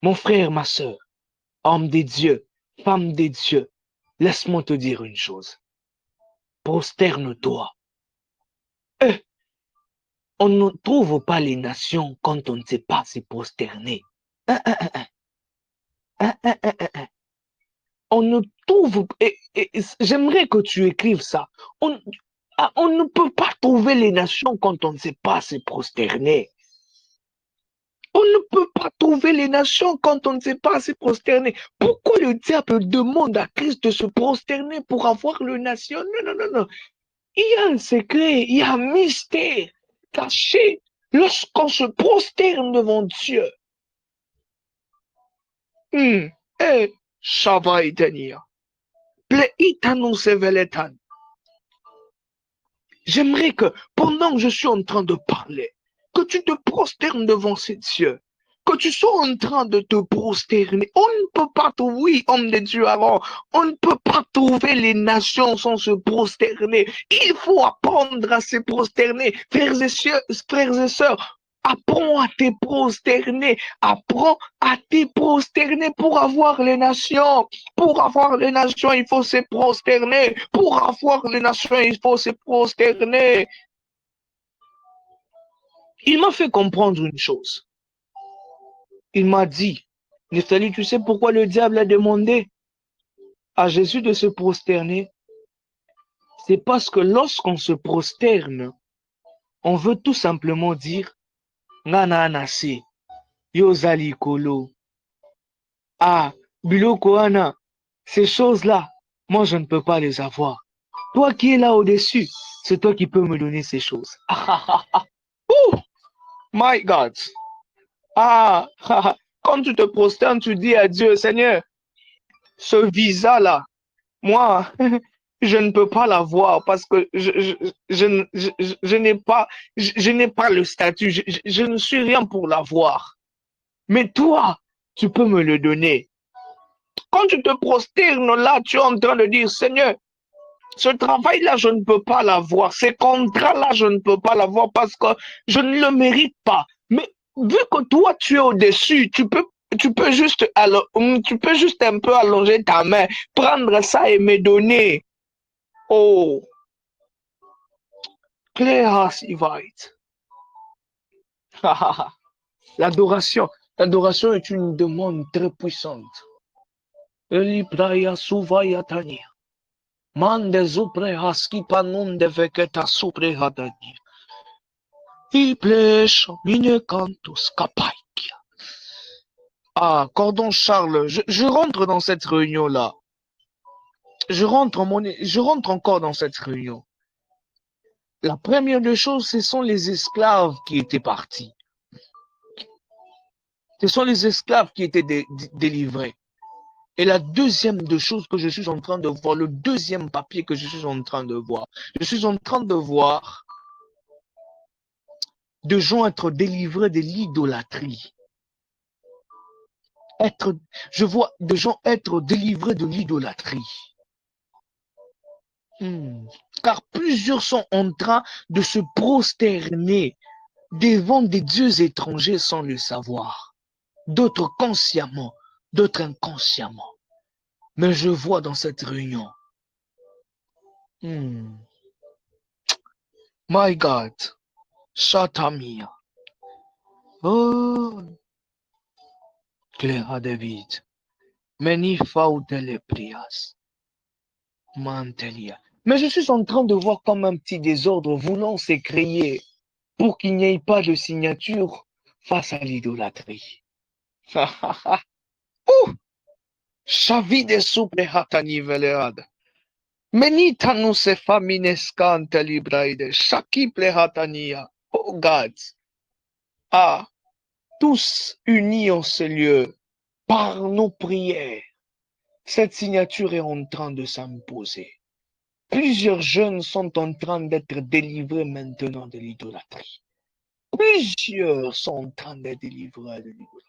mon frère, ma soeur, homme des dieux, femme des dieux, laisse-moi te dire une chose. Prosterne-toi. On ne trouve pas les nations quand on ne sait pas se prosterner. On ne trouve, et j'aimerais que tu écrives ça. On ne peut pas trouver les nations quand on ne sait pas se prosterner. On ne peut pas trouver les nations quand on ne sait pas se prosterner. Pourquoi le diable demande à Christ de se prosterner pour avoir le nation? Non, non, non, non. Il y a un secret, il y a un mystère caché lorsqu'on se prosterne devant Dieu. Shava itania. Pleitanu seveletan. J'aimerais que, pendant que je suis en train de parler, que tu te prosternes devant ces dieux, que tu sois en train de te prosterner. On ne peut pas trouver, oui, homme de Dieu, alors, on ne peut pas trouver les nations sans se prosterner. Il faut apprendre à se prosterner. Frères et sœurs, apprends à te prosterner. Apprends à te prosterner pour avoir les nations. Pour avoir les nations, il faut se prosterner. Pour avoir les nations, il faut se prosterner. Il m'a fait comprendre une chose. Il m'a dit, Neftali, tu sais pourquoi le diable a demandé à Jésus de se prosterner? C'est parce que lorsqu'on se prosterne, on veut tout simplement dire, Nana anase, Yozali kolo. Ah, Biloko ana, ces choses-là, moi je ne peux pas les avoir. Toi qui es là au-dessus, c'est toi qui peux me donner ces choses. Oh, my God. Ah, quand tu te prosternes, tu dis à Dieu, Seigneur, ce visa-là, moi, je ne peux pas l'avoir parce que je n'ai pas le statut, je ne suis rien pour l'avoir. Mais toi, tu peux me le donner. Quand tu te prosternes là, tu es en train de dire, Seigneur, ce travail-là, je ne peux pas l'avoir. Ces contrats-là, je ne peux pas l'avoir parce que je ne le mérite pas. Mais vu que toi, tu es au-dessus, tu peux juste un peu allonger ta main, prendre ça et me donner. Oh, Cléas Ivite. L'adoration. L'adoration est une demande très puissante. Elibraya Suvaya Tania. Mande zupre haski panunde veketa supre hadani. Iplesha mine cantus kapaikia. Ah, Cordon Charles, je rentre dans cette réunion-là. Je rentre encore dans cette réunion. La première des choses, ce sont les esclaves qui étaient partis. Ce sont les esclaves qui étaient délivrés. Et la deuxième des choses que je suis en train de voir, le deuxième papier que je suis en train de voir, je suis en train de voir de gens être délivrés de l'idolâtrie. Je vois des gens être délivrés de l'idolâtrie. Car plusieurs sont en train de se prosterner devant des dieux étrangers sans le savoir. D'autres consciemment, d'autres inconsciemment. Mais je vois dans cette réunion. My God. Shatamia. Oh. Cléa David. Meni fautele prias. Mantelia. Mais je suis en train de voir comme un petit désordre voulant se créer pour qu'il n'y ait pas de signature face à l'idolâtrie. Shavide supre hatani velead. Menita nu se faminescante libraide. Shakiple hatania. Oh God. Ah, tous unis en ce lieu par nos prières. Cette signature est en train de s'imposer. Plusieurs jeunes sont en train d'être délivrés maintenant de l'idolâtrie. Plusieurs sont en train d'être délivrés de l'idolâtrie.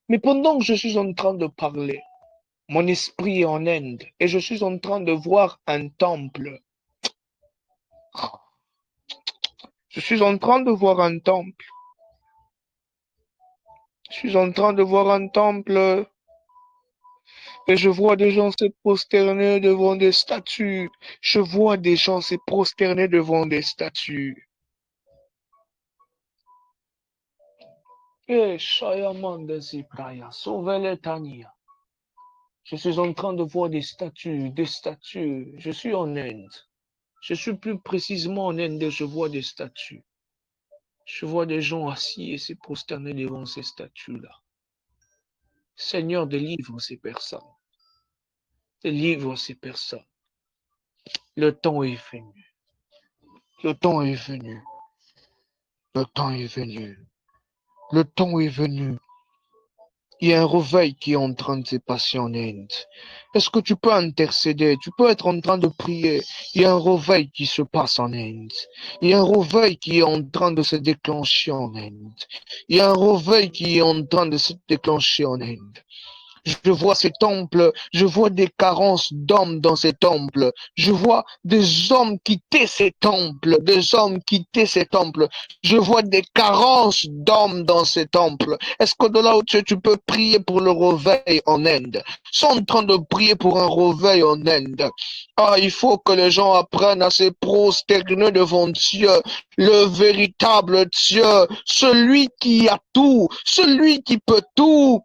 Mais pendant que je suis en train de parler, mon esprit est en Inde et je suis en train de voir un temple. Je suis en train de voir un temple. Je suis en train de voir un temple et je vois des gens se prosterner devant des statues. Je vois des gens se prosterner devant des statues. Je suis en train de voir des statues, des statues. Je suis en Inde. Je suis plus précisément en Inde et je vois des statues. Je vois des gens assis et se prosterner devant ces statues-là. Seigneur, délivre ces personnes. Délivre ces personnes. Le temps est venu. Le temps est venu. Le temps est venu. Le temps est venu. Il y a un réveil qui est en train de se passer en Inde. Est-ce que tu peux intercéder? Tu peux être en train de prier. Il y a un réveil qui se passe en Inde. Il y a un réveil qui est en train de se déclencher en Inde. Il y a un réveil qui est en train de se déclencher en Inde. Je vois ces temples, je vois des carences d'hommes dans ces temples. Je vois des hommes quitter ces temples, des hommes quitter ces temples. Je vois des carences d'hommes dans ces temples. Est-ce que de là où tu peux prier pour le réveil en Inde? Ils sont en train de prier pour un réveil en Inde. Ah, il faut que les gens apprennent à se prosterner devant Dieu, le véritable Dieu, celui qui a tout, celui qui peut tout.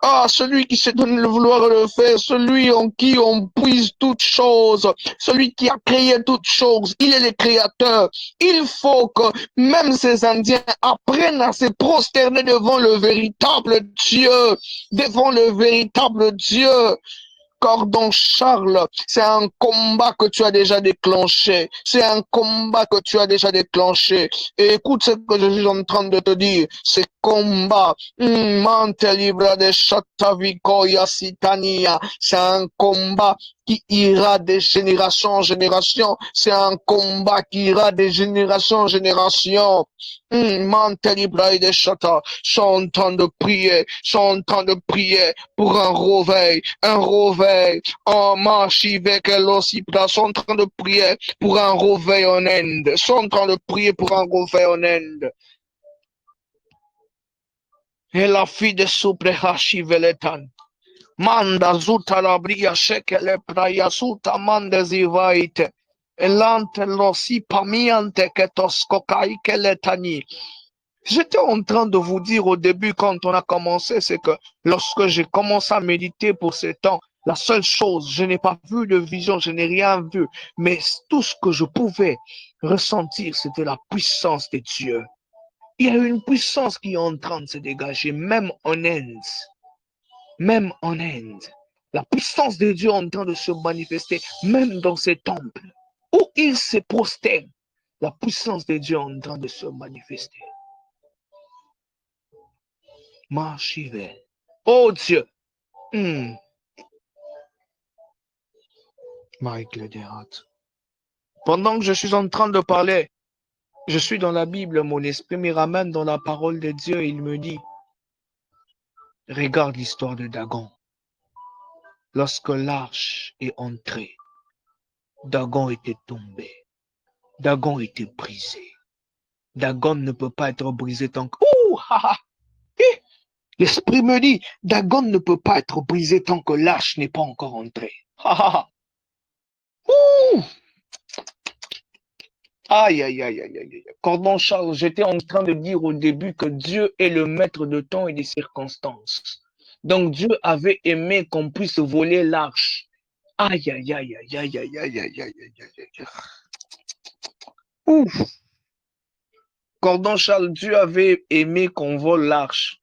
Ah, celui qui s'est donné le vouloir le faire, celui en qui on puise toutes choses, celui qui a créé toutes choses, il est le créateur. Il faut que même ces Indiens apprennent à se prosterner devant le véritable Dieu, devant le véritable Dieu. Cordon Charles, c'est un combat que tu as déjà déclenché. C'est un combat que tu as déjà déclenché. Et écoute ce que je suis en train de te dire. C'est combat. Mante libra de Chatavikoya Sitania. C'est un combat qui ira de génération en génération. C'est un combat qui ira de génération en génération. Mante libra de Chata. Sont en train de prier. Sont en train de prier pour un réveil. Un réveil. Oh, Machivek et Losipra sont en train de prier pour un réveil en Inde. Sont en train de prier pour un réveil en Inde. Et la fille de Suprehashi Veletan. Manda zuta labria shekele praya suta manda zivaite. Elante losi pamiante que toskokai keletani. J'étais en train de vous dire au début, quand on a commencé, c'est que lorsque j'ai commencé à méditer pour ces temps, la seule chose, je n'ai pas vu de vision, je n'ai rien vu, mais tout ce que je pouvais ressentir, c'était la puissance de Dieu. Il y a une puissance qui est en train de se dégager, même en Inde. Même en Inde. La puissance de Dieu est en train de se manifester, même dans ces temples où il se prosterne. La puissance de Dieu est en train de se manifester. Marchivel. Oh Dieu. Michael Derat. Pendant que je suis en train de parler, je suis dans la Bible, mon esprit me ramène dans la parole de Dieu et il me dit, regarde l'histoire de Dagon. Lorsque l'arche est entrée, Dagon était tombé. Dagon était brisé. Dagon ne peut pas être brisé tant que... Ouh, l'esprit me dit, Dagon ne peut pas être brisé tant que l'arche n'est pas encore entrée. Ouh. Aïe, aïe, aïe, aïe, aïe. Cordon Charles, j'étais en train de dire au début que Dieu est le maître de temps et des circonstances. Donc Dieu avait aimé qu'on puisse voler l'arche. Aïe, aïe, aïe, aïe, aïe, aïe, aïe, aïe, aïe, aïe, aïe. Ouf. Cordon Charles, Dieu avait aimé qu'on vole l'arche.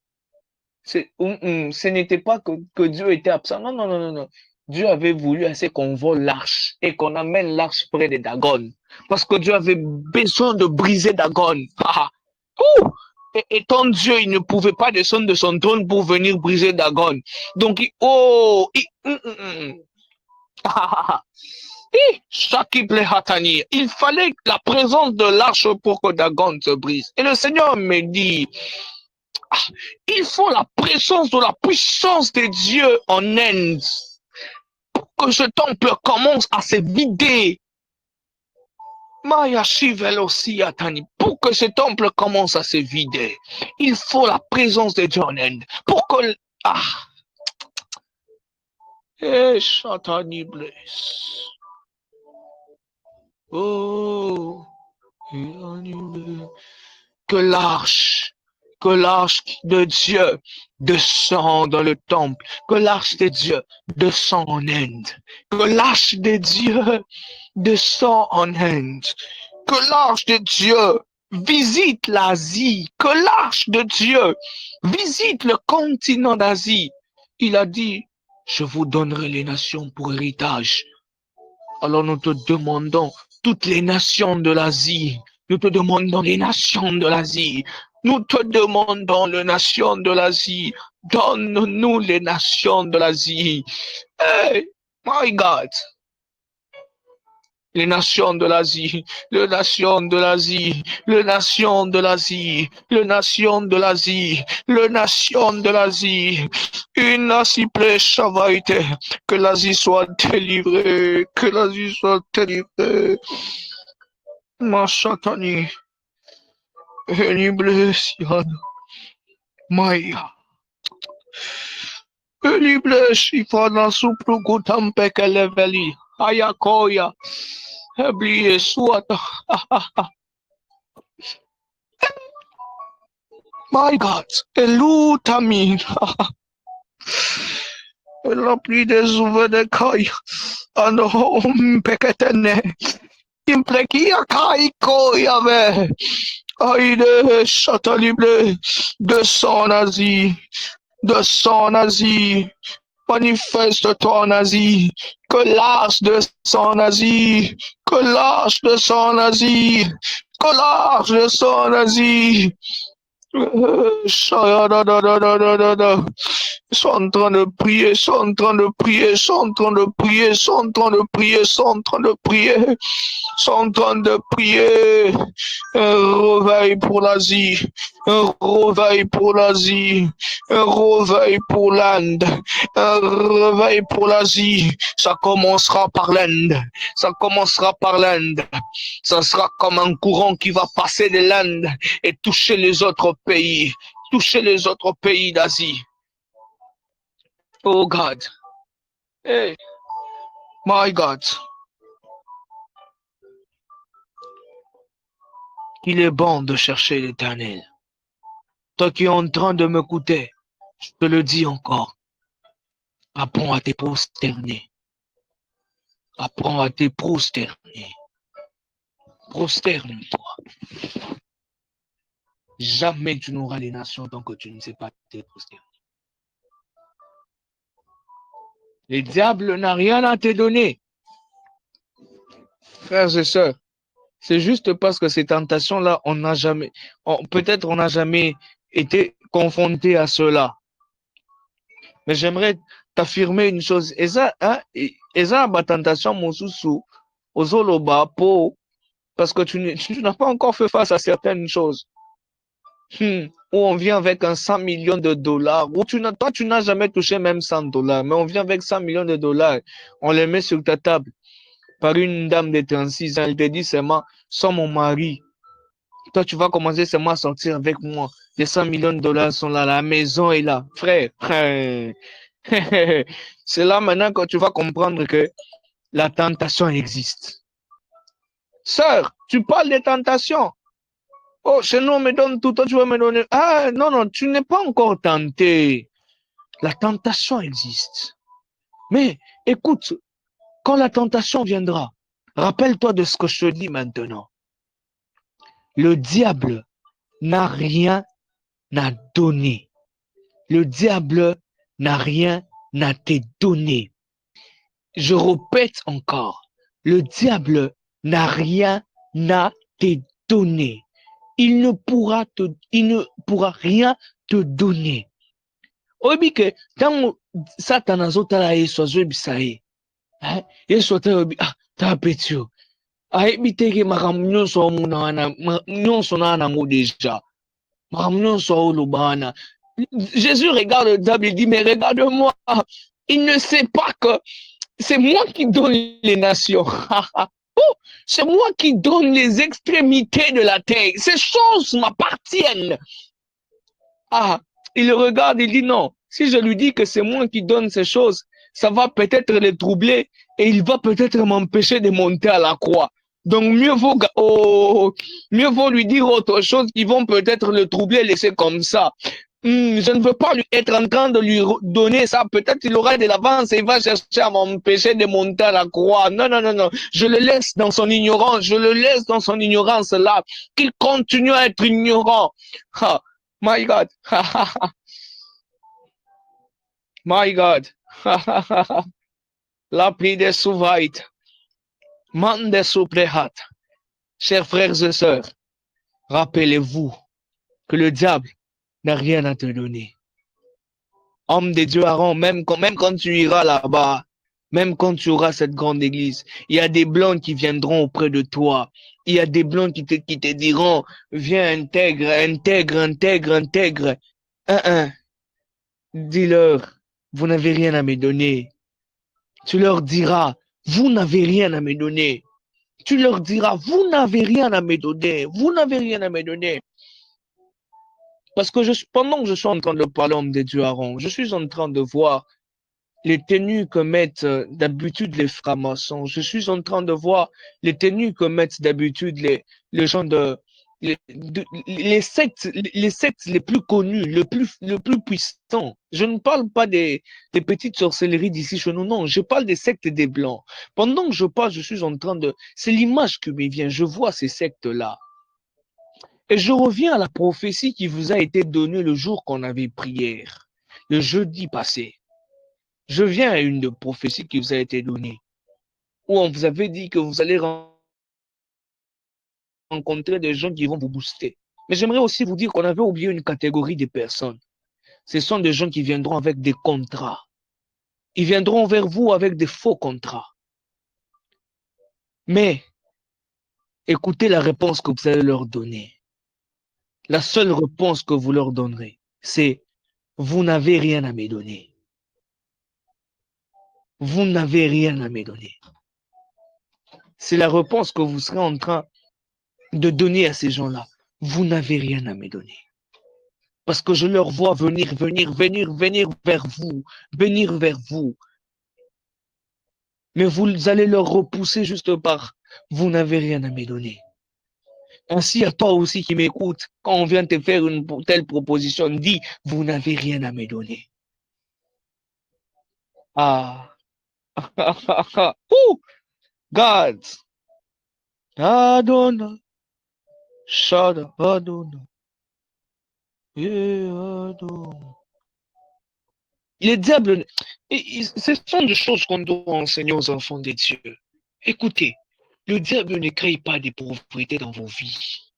Ce n'était pas que Dieu était absent. Non, non, non, non, non. Dieu avait voulu assez qu'on vole l'arche et qu'on amène l'arche près de Dagon. Parce que Dieu avait besoin de briser Dagon. Et étant Dieu, il ne pouvait pas descendre de son trône pour venir briser Dagon. Donc, il fallait la présence de l'arche pour que Dagon se brise. Et le Seigneur me dit, il faut la présence de la puissance de Dieu en Inde pour que ce temple commence à se vider. Pour que ce temple commence à se vider, il faut la présence de Dieu en Inde. Pour que... Oh, que l'arche de Dieu descend dans le temple, que l'arche de Dieu descend en Inde, que l'arche de Dieu descend en Inde, que l'arche de Dieu visite l'Asie, que l'arche de Dieu visite le continent d'Asie. Il a dit, je vous donnerai les nations pour héritage. Alors nous te demandons, toutes les nations de l'Asie, nous te demandons les nations de l'Asie, nous te demandons les nations de l'Asie, donne-nous les nations de l'Asie. Hey, my God. Les nations de l'Asie, les nations de l'Asie, les nations de l'Asie, les nations de l'Asie, les nations de l'Asie. Une Asie chavaïte, que l'Asie soit délivrée, que l'Asie soit délivrée. Machatani, Eliblesian, Maya. Eliblesifana suprugutam pekeleveli, Ayakoya. Heblie suata. My God, elutamin. La pli des ouvres kai. Ano peketene. Implekia kai koyave. Aïe, chatalible. De son Asie. De son Asie. Manifeste-toi en Asie. Que l'arche de son Asie. Que l'arche de son Asie. Que l'arche de son Asie. Ils sont en train de prier, sont en train de prier, sont en train de prier, sont en train de prier, sont en train de prier, sont en train de prier. Un réveil pour l'Asie, un réveil pour l'Asie, un réveil pour l'Inde, un réveil pour l'Asie. Ça commencera par l'Inde, ça commencera par l'Inde. Ça sera comme un courant qui va passer de l'Inde et toucher les autres pays d'Asie. Oh God. Hey, my God. Il est bon de chercher l'Éternel. toi qui es en train de m'écouter, je te le dis encore, apprends à te prosterner. Apprends à te prosterner. Prosterne-toi. Jamais tu n'auras les nations tant que tu ne sais pas te prosterner. Le diable n'a rien à te donner. Frères et sœurs, c'est juste parce que ces tentations-là, peut-être on n'a jamais été confronté à cela. Mais j'aimerais t'affirmer une chose. Eza ma tentation, mon sous ozoloba, parce que tu n'as pas encore fait face à certaines choses. Où on vient avec un 100 millions de dollars, où toi, tu n'as jamais touché même 100 dollars, mais on vient avec 100 millions de dollars, on les met sur ta table par une dame de 36 ans, elle te dit seulement, sois mon mari. Toi, tu vas commencer seulement à sortir avec moi. Les 100 millions de dollars sont là, la maison est là. Frère, c'est là maintenant que tu vas comprendre que la tentation existe. Sœur, tu parles de tentation. Oh, chez nous, on me donne tout, toi, tu vas me donner. Ah, non, non, tu n'es pas encore tenté. La tentation existe. Mais écoute, quand la tentation viendra, rappelle-toi de ce que je te dis maintenant. Le diable n'a rien à donner. Le diable n'a rien à te donner. Je répète encore, le diable n'a rien à te donner. Il ne pourra rien te donner. Obi que tant Satan azotala yesu azwebisa ye. Yesu atayobi ta petio. Ayebi teke makambo nyonso omona nyonso na nango déjà. Makambo nyonso oloba wana. Jésus regarde le diable et dit, mais regarde-moi. Il ne sait pas que c'est moi qui donne les nations. Oh, c'est moi qui donne les extrémités de la terre. Ces choses m'appartiennent. Il regarde, il dit non. Si je lui dis que c'est moi qui donne ces choses, ça va peut-être les troubler et il va peut-être m'empêcher de monter à la croix. Donc mieux vaut lui dire autre chose qui vont peut-être le troubler, laisser comme ça. Je ne veux pas être en train de lui donner ça. Peut-être il aura de l'avance et il va chercher à m'empêcher de monter à la croix. Non, non, non, non. Je le laisse dans son ignorance. Je le laisse dans son ignorance là. Qu'il continue à être ignorant. My God. My God. La pluie des souvaites. Man des soupléhat. Chers frères et sœurs, rappelez-vous que le diable n'a rien à te donner. Homme de Dieu, Aaron, même quand tu iras là-bas, même quand tu auras cette grande église, il y a des blancs qui viendront auprès de toi. Il y a des blancs qui te diront, viens, intègre. Dis-leur, vous n'avez rien à me donner. Tu leur diras, vous n'avez rien à me donner. Tu leur diras, vous n'avez rien à me donner. Vous n'avez rien à me donner. Parce que pendant que je suis en train de parler homme de Dieu Aaron, je suis en train de voir les tenues que mettent d'habitude les francs-maçons. Je suis en train de voir les tenues que mettent d'habitude les gens les sectes les plus connues, le plus puissants. Je ne parle pas des petites sorcelleries d'ici chez nous, non. Je parle des sectes des blancs. Pendant que je parle, je suis en train de, c'est l'image qui me vient. Je vois ces sectes-là. Et je reviens à la prophétie qui vous a été donnée le jour qu'on avait prière, le jeudi passé. Je viens à une de prophéties qui vous a été donnée, où on vous avait dit que vous allez rencontrer des gens qui vont vous booster. Mais j'aimerais aussi vous dire qu'on avait oublié une catégorie de personnes. Ce sont des gens qui viendront avec des contrats. Ils viendront vers vous avec des faux contrats. Mais écoutez la réponse que vous allez leur donner. La seule réponse que vous leur donnerez, c'est vous n'avez rien à me donner. Vous n'avez rien à me donner. C'est la réponse que vous serez en train de donner à ces gens-là. Vous n'avez rien à me donner. Parce que je leur vois venir vers vous, venir vers vous. Mais vous allez leur repousser juste par, vous n'avez rien à me donner. Ainsi à toi aussi qui m'écoutes, quand on vient te faire une telle proposition, dis, vous n'avez rien à me donner. Ah, Ouh, God, Adonai, Shada, Adonai, Adonai. Les diables, ce sont des choses qu'on doit enseigner aux enfants de Dieu. Écoutez, le diable ne crée pas des pauvretés dans vos vies.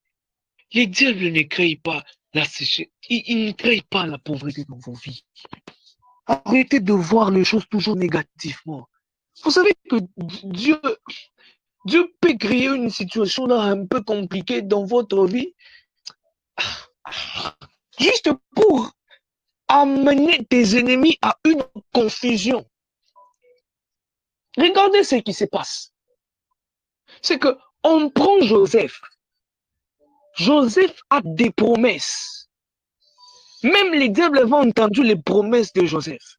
Les diables ne créent pas la sécheresse. Ils ne créent pas la pauvreté dans vos vies. Arrêtez de voir les choses toujours négativement. Vous savez que Dieu, Dieu peut créer une situation là un peu compliquée dans votre vie, juste pour amener tes ennemis à une confusion. Regardez ce qui se passe. C'est que on prend Joseph. Joseph a des promesses. Même les diables avaient entendu les promesses de Joseph.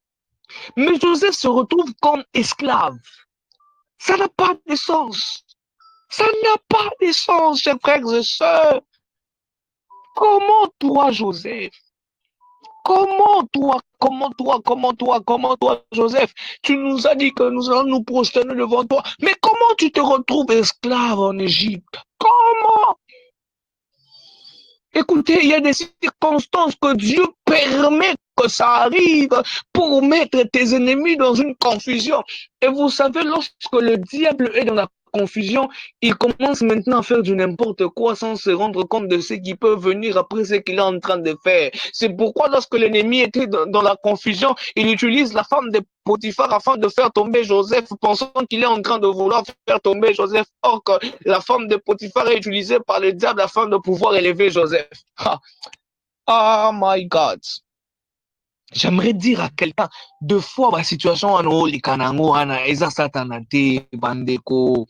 Mais Joseph se retrouve comme esclave. Ça n'a pas de sens. Ça n'a pas de sens, chers frères et sœurs. Comment toi, Joseph? Comment toi, Joseph? Tu nous as dit que nous allons nous prosterner devant toi. Mais comment tu te retrouves esclave en Égypte? Comment? Écoutez, il y a des circonstances que Dieu permet que ça arrive pour mettre tes ennemis dans une confusion. Et vous savez, lorsque le diable est dans la confusion, il commence maintenant à faire du n'importe quoi sans se rendre compte de ce qui peut venir après ce qu'il est en train de faire. C'est pourquoi lorsque l'ennemi était dans la confusion, il utilise la femme de Potiphar afin de faire tomber Joseph, pensant qu'il est en train de vouloir faire tomber Joseph. Or que la femme de Potiphar est utilisée par le diable afin de pouvoir élever Joseph. Oh my God. J'aimerais dire à quelqu'un, deux fois la situation en les kanango ana eza satanate bandeko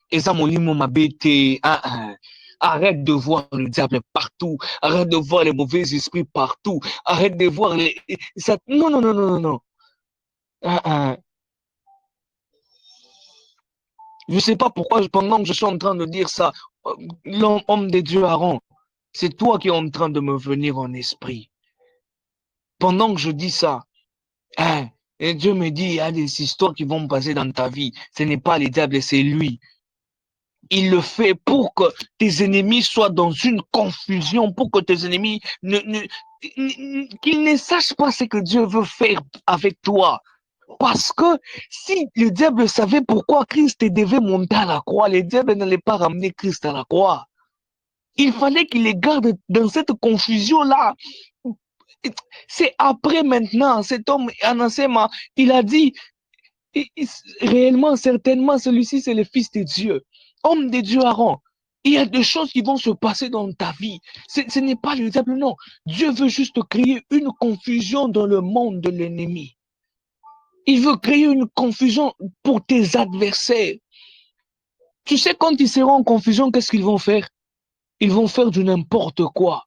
eza molimo mabete arrête de voir le diable partout, arrête de voir les mauvais esprits partout, arrête de voir les ça, non non non non non non. Je sais pas pourquoi pendant que je suis en train de dire ça, l'homme de Dieu Aaron, c'est toi qui es en train de me venir en esprit. Pendant que je dis ça, hein, et Dieu me dit, il y a des histoires qui vont passer dans ta vie. Ce n'est pas les diables, c'est lui. Il le fait pour que tes ennemis soient dans une confusion, pour que tes ennemis qu'ils ne sachent pas ce que Dieu veut faire avec toi. Parce que si le diable savait pourquoi Christ devait monter à la croix, le diable n'allait pas ramener Christ à la croix. Il fallait qu'il les garde dans cette confusion-là. C'est après maintenant, cet homme, Anassema, il a dit, réellement, certainement, celui-ci, c'est le Fils de Dieu. Homme de Dieu Aaron. Il y a des choses qui vont se passer dans ta vie. Ce n'est pas le diable, non. Dieu veut juste créer une confusion dans le monde de l'ennemi. Il veut créer une confusion pour tes adversaires. Tu sais, quand ils seront en confusion, qu'est-ce qu'ils vont faire? Ils vont faire du n'importe quoi.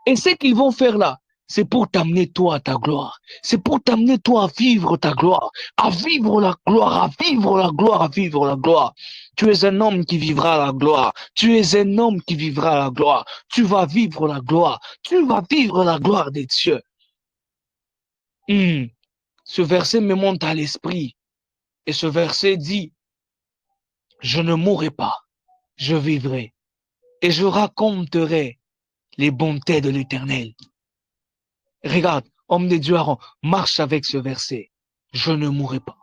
Et ce qu'ils vont faire là, c'est pour t'amener toi à ta gloire. C'est pour t'amener toi à vivre ta gloire, à vivre la gloire, à vivre la gloire, à vivre la gloire. Tu es un homme qui vivra la gloire. Tu es un homme qui vivra la gloire. Tu vas vivre la gloire. Tu vas vivre la gloire des dieux. Ce verset me monte à l'esprit. Et ce verset dit, je ne mourrai pas, je vivrai. Et je raconterai les bontés de l'Éternel. Regarde, homme de Dieu Aaron, marche avec ce verset. Je ne mourrai pas,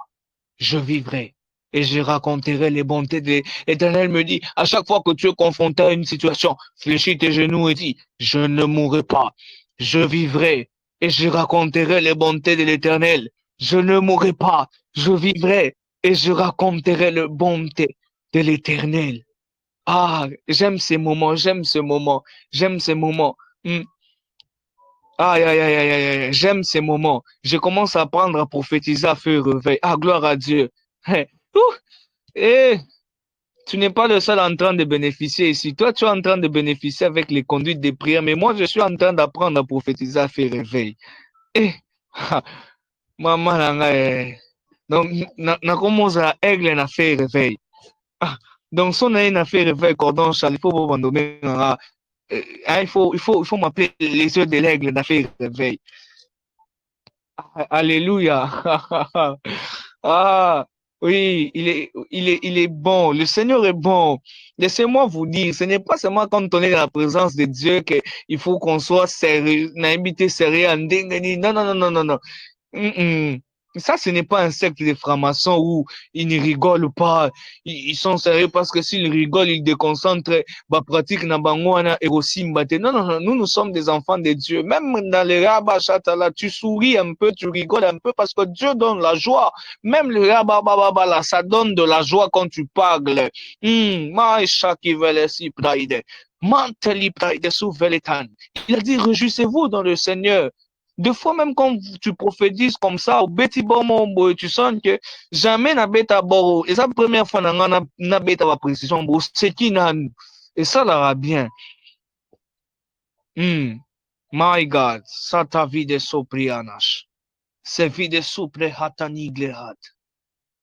je vivrai. Et je raconterai les bontés de l'Éternel. Me dit, à chaque fois que tu es confronté à une situation, fléchis tes genoux et dis, je ne mourrai pas, je vivrai. Et je raconterai les bontés de l'Éternel. Je ne mourrai pas, je vivrai. Et je raconterai les bontés de l'Éternel. Ah, j'aime ces moments, j'aime ce moment, j'aime ces moments. Aïe, aïe, aïe, aïe, aïe, j'aime ces moments. Je commence à apprendre à prophétiser à feu et réveil. Ah, gloire à Dieu. Eh, tu n'es pas le seul en train de bénéficier ici. Toi, tu es en train de bénéficier avec les conduites des prières, mais moi, je suis en train d'apprendre à prophétiser à feu et réveil. Eh, maman, donc, na commence à aigle na feu et réveil. Ah, Donc, son a une affaire réveil, cordon, Charles, il faut vous abandonner. Il faut m'appeler les yeux de l'aigle d'affaire réveil. Alléluia. Ah, oui, il est bon. Le Seigneur est bon. Laissez-moi vous dire, ce n'est pas seulement quand on est dans la présence de Dieu qu'il faut qu'on soit sérieux, n'habiter sérieux, non, non, non, non, non, non. Mm-mm. Ça, ce n'est pas un secte de francs-maçons où ils ne rigolent pas. Ils sont sérieux parce que s'ils rigolent, ils déconcentrent, bah, pratique na bango wana et mbate. Non, non, non, nous sommes des enfants de Dieu. Même dans les rabats là, tu souris un peu, tu rigoles un peu parce que Dieu donne la joie. Même le rababa là, ça donne de la joie quand tu parles. Maïcha qui veut les si praide. Manteli praide sous veletan. Il a dit, réjouissez-vous dans le Seigneur. Des fois, même quand tu prophétises comme ça, au beti bomo, tu sens que jamais na beta boro. Et ça, première fois, na beta la précision, c'est qui n'a nous. Et ça, là, bien. My God, ça ta vie de soprianash. C'est vie de sopre hatani glehat.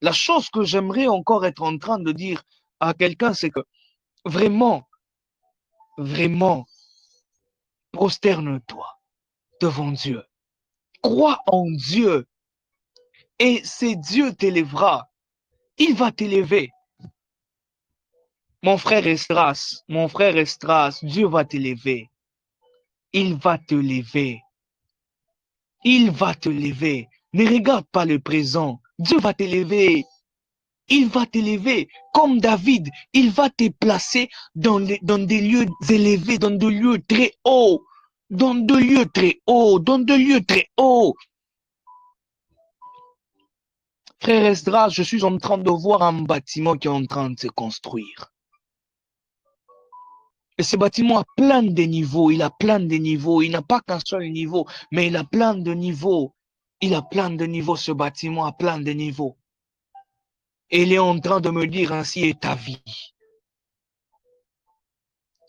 La chose que j'aimerais encore être en train de dire à quelqu'un, c'est que vraiment, vraiment, prosterne-toi devant Dieu. Crois en Dieu. Et c'est Dieu t'élèvera. Il va t'élever. Mon frère Estras, Dieu va t'élever. Il va te lever. Il va te lever. Ne regarde pas le présent. Dieu va t'élever. Il va t'élever. Comme David, il va te placer dans des lieux élevés, dans des lieux très hauts. Dans des lieux très hauts. Dans des lieux très hauts. Frère Esdras, je suis en train de voir un bâtiment qui est en train de se construire. Et ce bâtiment a plein de niveaux, il a plein de niveaux, il n'a pas qu'un seul niveau, mais il a plein de niveaux. Il a plein de niveaux, ce bâtiment a plein de niveaux. Et il est en train de me dire, ainsi est ta vie.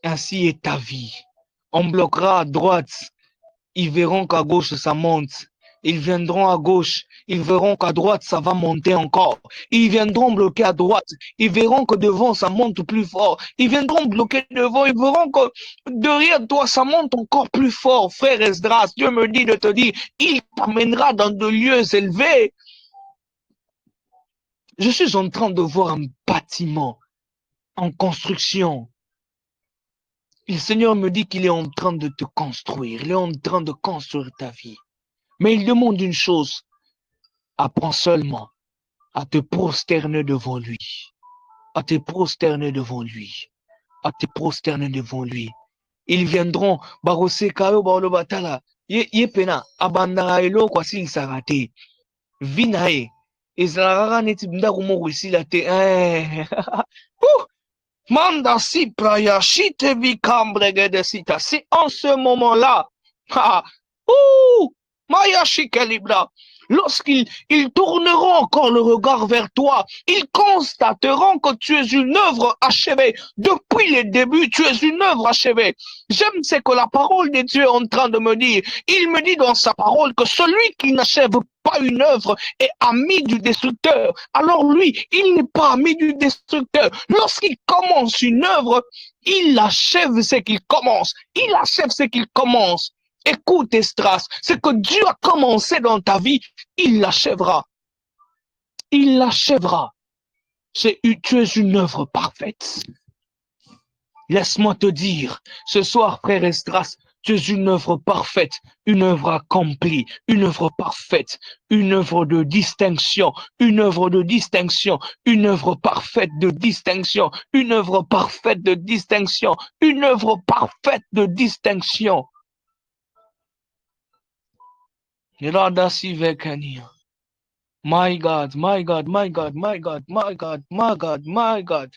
Ainsi est ta vie. On bloquera à droite, ils verront qu'à gauche, ça monte. Ils viendront à gauche, ils verront qu'à droite, ça va monter encore. Ils viendront bloquer à droite, ils verront que devant, ça monte plus fort. Ils viendront bloquer devant, ils verront que derrière toi, ça monte encore plus fort. Frère Esdras, Dieu me dit de te dire, il t'amènera dans de lieux élevés. Je suis en train de voir un bâtiment en construction. Le Seigneur me dit qu'il est en train de te construire, il est en train de construire ta vie. Mais il demande une chose, apprends seulement à te prosterner devant lui, à te prosterner devant lui, à te prosterner devant lui. Ils viendront, barose kayo baolo batala, ye pena, abandara elo kwa s'il s'arrête. Vinae, ezarara neti mdaku moko isila te, Manda si praya, shite vi cambre de sita. C'est en ce moment-là, Maya shikelibra, lorsqu'ils tourneront encore le regard vers toi, ils constateront que tu es une œuvre achevée. Depuis le début, tu es une œuvre achevée. J'aime ce que la parole de Dieu est en train de me dire. Il me dit dans sa parole que celui qui n'achève pas une œuvre est ami du destructeur. Alors lui, il n'est pas ami du destructeur. Lorsqu'il commence une œuvre, il achève ce qu'il commence. Il achève ce qu'il commence. Écoute, Estras, ce que Dieu a commencé dans ta vie, il l'achèvera. Il l'achèvera. Tu es une œuvre parfaite. Laisse-moi te dire, ce soir, frère Estras, tu es une œuvre parfaite, une œuvre accomplie, une œuvre parfaite, une œuvre de distinction, une œuvre de distinction, une œuvre parfaite de distinction, une œuvre parfaite de distinction, une œuvre parfaite de distinction. My God, my God, my God, my God, my God, my God, my God.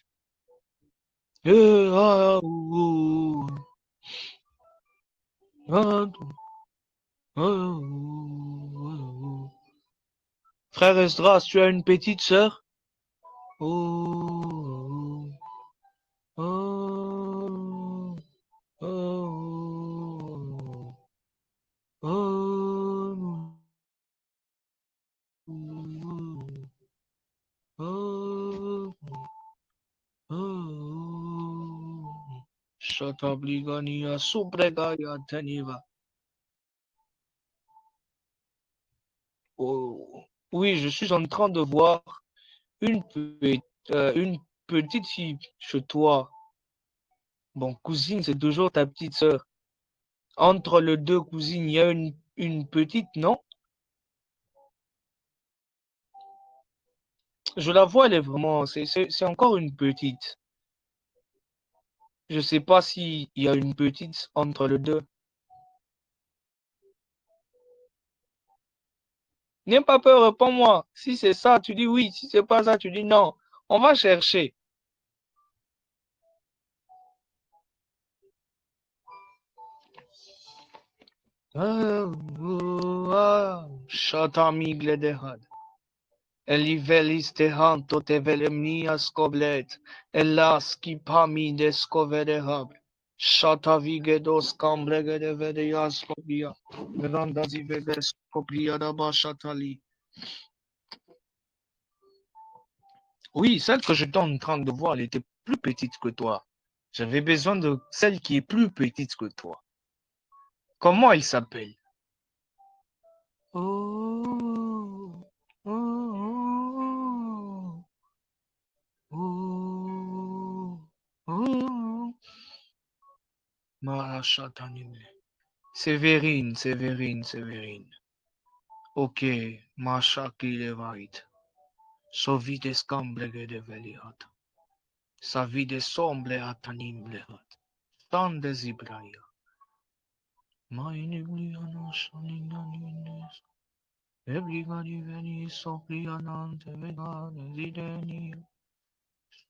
Frère Esdras, tu as une petite sœur? Oh, oh, oh, oh, oh, oh, oh. Shatabligania Subregaya Teniva. Oh, oui, je suis en train de voir une, une petite fille chez toi. Bon, cousine, c'est toujours ta petite sœur. Entre les deux cousines, il y a une petite, non? Je la vois, elle est vraiment, c'est encore une petite. Je sais pas s'il y a une petite entre les deux. N'aie pas peur, réponds-moi. Si c'est ça, tu dis oui. Si c'est pas ça, tu dis non. On va chercher. Shatami gledehad. Elivelis tehanto te velemnia skoblet. Elas kipami descoverehab. Shatavigedos cambregede vedeas copia. Randazi vedes copia da bashatali. Oui, celle que j'étais en train de voir, elle était plus petite que toi. J'avais besoin de celle qui est plus petite que toi. Comment elle s'appelle? Oh, oh, oh, oh. Mahachatanime. Sévérine, Sévérine, Sévérine. Ok, Machaki levait. Sovides camblege de veliat. Savide somble atanim lehat. Tandes ibraya. Mainibliano shaninanines. Everybody veni soplianante vegane zideni.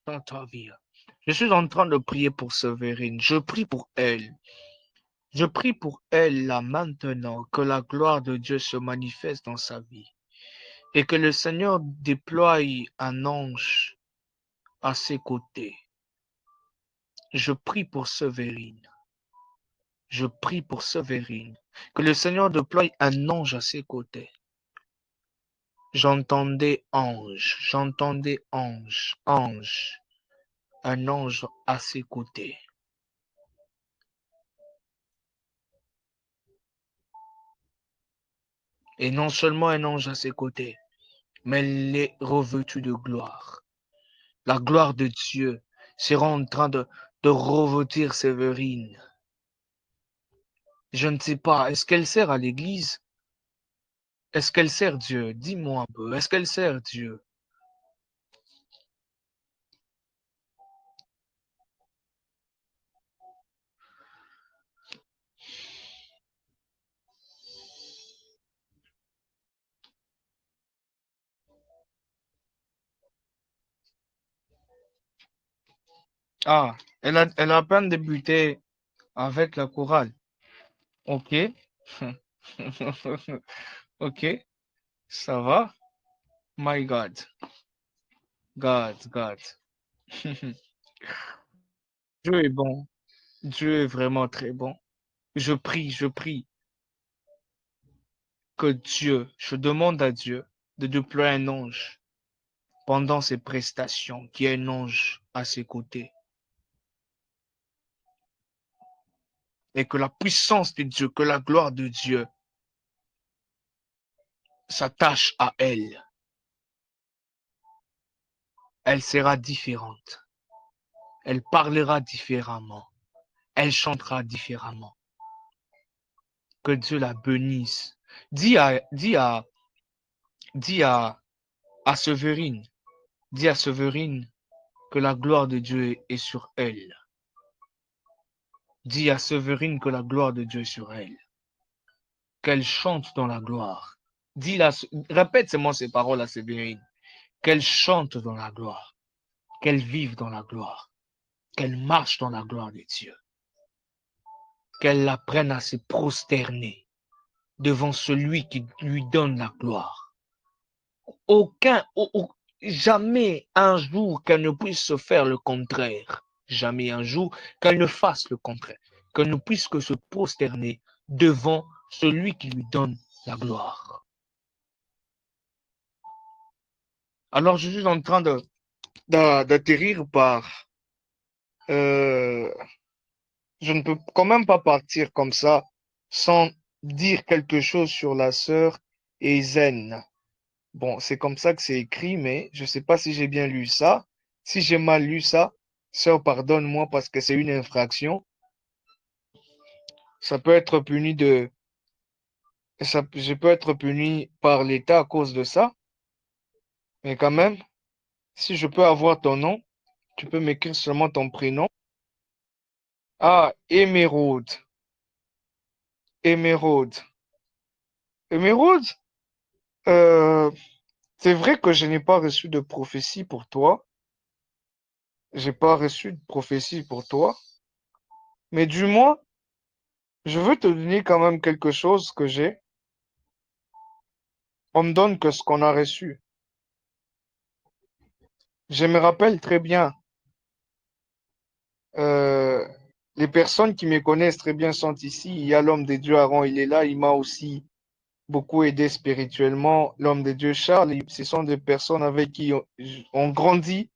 Tatavia. Je suis en train de prier pour Sévérine. Je prie pour elle. Je prie pour elle là maintenant que la gloire de Dieu se manifeste dans sa vie et que le Seigneur déploie un ange à ses côtés. Je prie pour Sévérine. Je prie pour Sévérine. Que le Seigneur déploie un ange à ses côtés. J'entendais ange, ange, un ange à ses côtés. Et non seulement un ange à ses côtés, mais elle est revêtue de gloire. La gloire de Dieu sera en train de revêtir Sévérine. Je ne sais pas, est-ce qu'elle sert à l'église? Est-ce qu'elle sert Dieu? Dis-moi un peu, est-ce qu'elle sert Dieu? Ah, elle a à peine débuté avec la chorale. Ok. Ok, ça va? My God. God. Dieu est bon. Dieu est vraiment très bon. Je prie que Dieu, je demande à Dieu de déployer un ange pendant ses prestations, qu'il y ait un ange à ses côtés. Et que la puissance de Dieu, que la gloire de Dieu s'attache à elle. Elle sera différente. Elle parlera différemment. Elle chantera différemment. Que Dieu la bénisse. Dis à Sévérine. Dis à Sévérine que la gloire de Dieu est sur elle. Dis à Sévérine que la gloire de Dieu est sur elle. Qu'elle chante dans la gloire. Répète seulement ces paroles à Sévérine. Qu'elle chante dans la gloire. Qu'elle vive dans la gloire. Qu'elle marche dans la gloire de Dieu. Qu'elle apprenne à se prosterner devant celui qui lui donne la gloire. Jamais un jour qu'elle ne puisse se faire le contraire. Jamais un jour qu'elle ne fasse le contraire. Qu'elle ne puisse que se prosterner devant celui qui lui donne la gloire. Alors je suis en train d'atterrir par je ne peux quand même pas partir comme ça sans dire quelque chose sur la sœur Ezen. Bon, c'est comme ça que c'est écrit, mais je ne sais pas si j'ai bien lu ça. Si j'ai mal lu ça, sœur, pardonne-moi parce que c'est une infraction. Ça peut être puni je peux être puni par l'État à cause de ça, mais quand même, si je peux avoir ton nom, tu peux m'écrire seulement ton prénom. Ah, Émeraude. Émeraude. Émeraude, euh, c'est vrai que je n'ai pas reçu de prophétie pour toi. J'ai pas reçu de prophétie pour toi. Mais du moins, je veux te donner quand même quelque chose que j'ai. On me donne que ce qu'on a reçu. Je me rappelle très bien, euh, les personnes qui me connaissent très bien sont ici. Il y a l'homme de Dieu Aaron, il est là. Il m'a aussi beaucoup aidé spirituellement. L'homme de Dieu Charles, ce sont des personnes avec qui on grandit.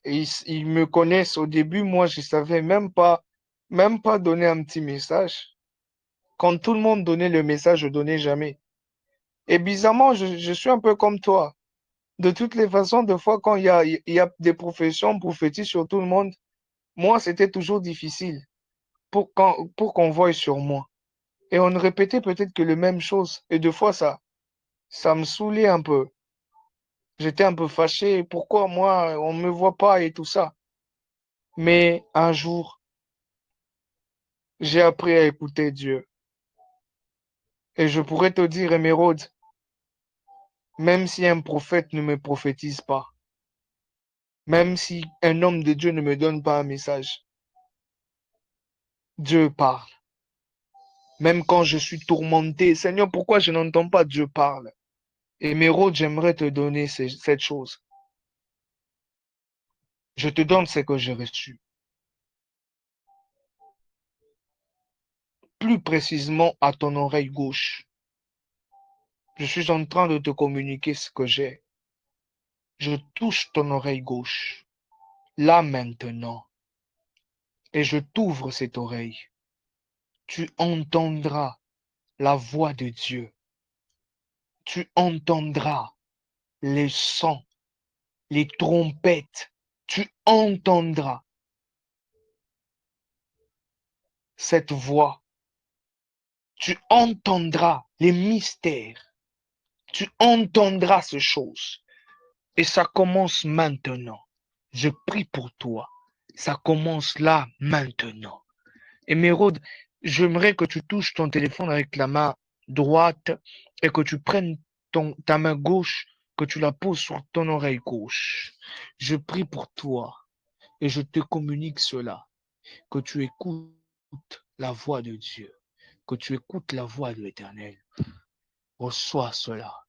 Et ils me connaissent au début. Moi, je savais même pas donner un petit message. Quand tout le monde donnait le message, je donnais jamais. Et bizarrement, je suis un peu comme toi. De toutes les façons, des fois, quand il y a des professions prophétiques sur tout le monde, moi, c'était toujours difficile pour qu'on voie sur moi. Et on répétait peut-être que les mêmes choses. Et des fois, ça me saoulait un peu. J'étais un peu fâché. Pourquoi moi, on me voit pas et tout ça. Mais un jour, j'ai appris à écouter Dieu. Et je pourrais te dire, Émeraude, même si un prophète ne me prophétise pas, même si un homme de Dieu ne me donne pas un message, Dieu parle. Même quand je suis tourmenté, Seigneur, pourquoi je n'entends pas Dieu parle? Émeraude, j'aimerais te donner cette chose. Je te donne ce que j'ai reçu. Plus précisément à ton oreille gauche. Je suis en train de te communiquer ce que j'ai. Je touche ton oreille gauche, là maintenant, et je t'ouvre cette oreille. Tu entendras la voix de Dieu. Tu entendras les sons, les trompettes. Tu entendras cette voix. Tu entendras les mystères. Tu entendras ces choses. Et ça commence maintenant. Je prie pour toi. Ça commence là, maintenant. Émeraude, j'aimerais que tu touches ton téléphone avec la main droite et que tu prennes ta main gauche, que tu la poses sur ton oreille gauche. Je prie pour toi et je te communique cela, que tu écoutes la voix de Dieu, que tu écoutes la voix de l'Éternel. Reçois cela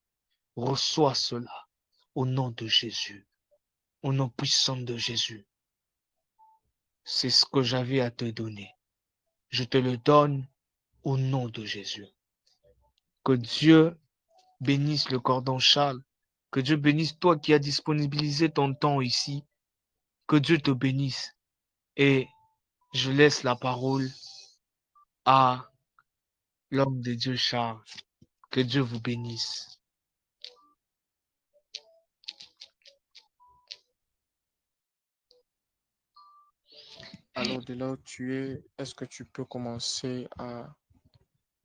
au nom de Jésus, au nom puissant de Jésus. C'est ce que j'avais à te donner. Je te le donne au nom de Jésus. Que Dieu bénisse le cordon Charles. Que Dieu bénisse toi qui as disponibilisé ton temps ici. Que Dieu te bénisse. Et je laisse la parole à l'homme de Dieu Charles. Que Dieu vous bénisse. Alors, de là où tu es, est-ce que tu peux commencer à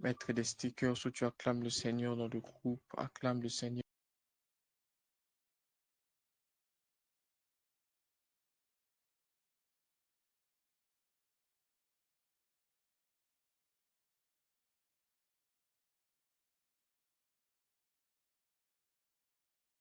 mettre des stickers où tu acclames le Seigneur dans le groupe, acclame le Seigneur.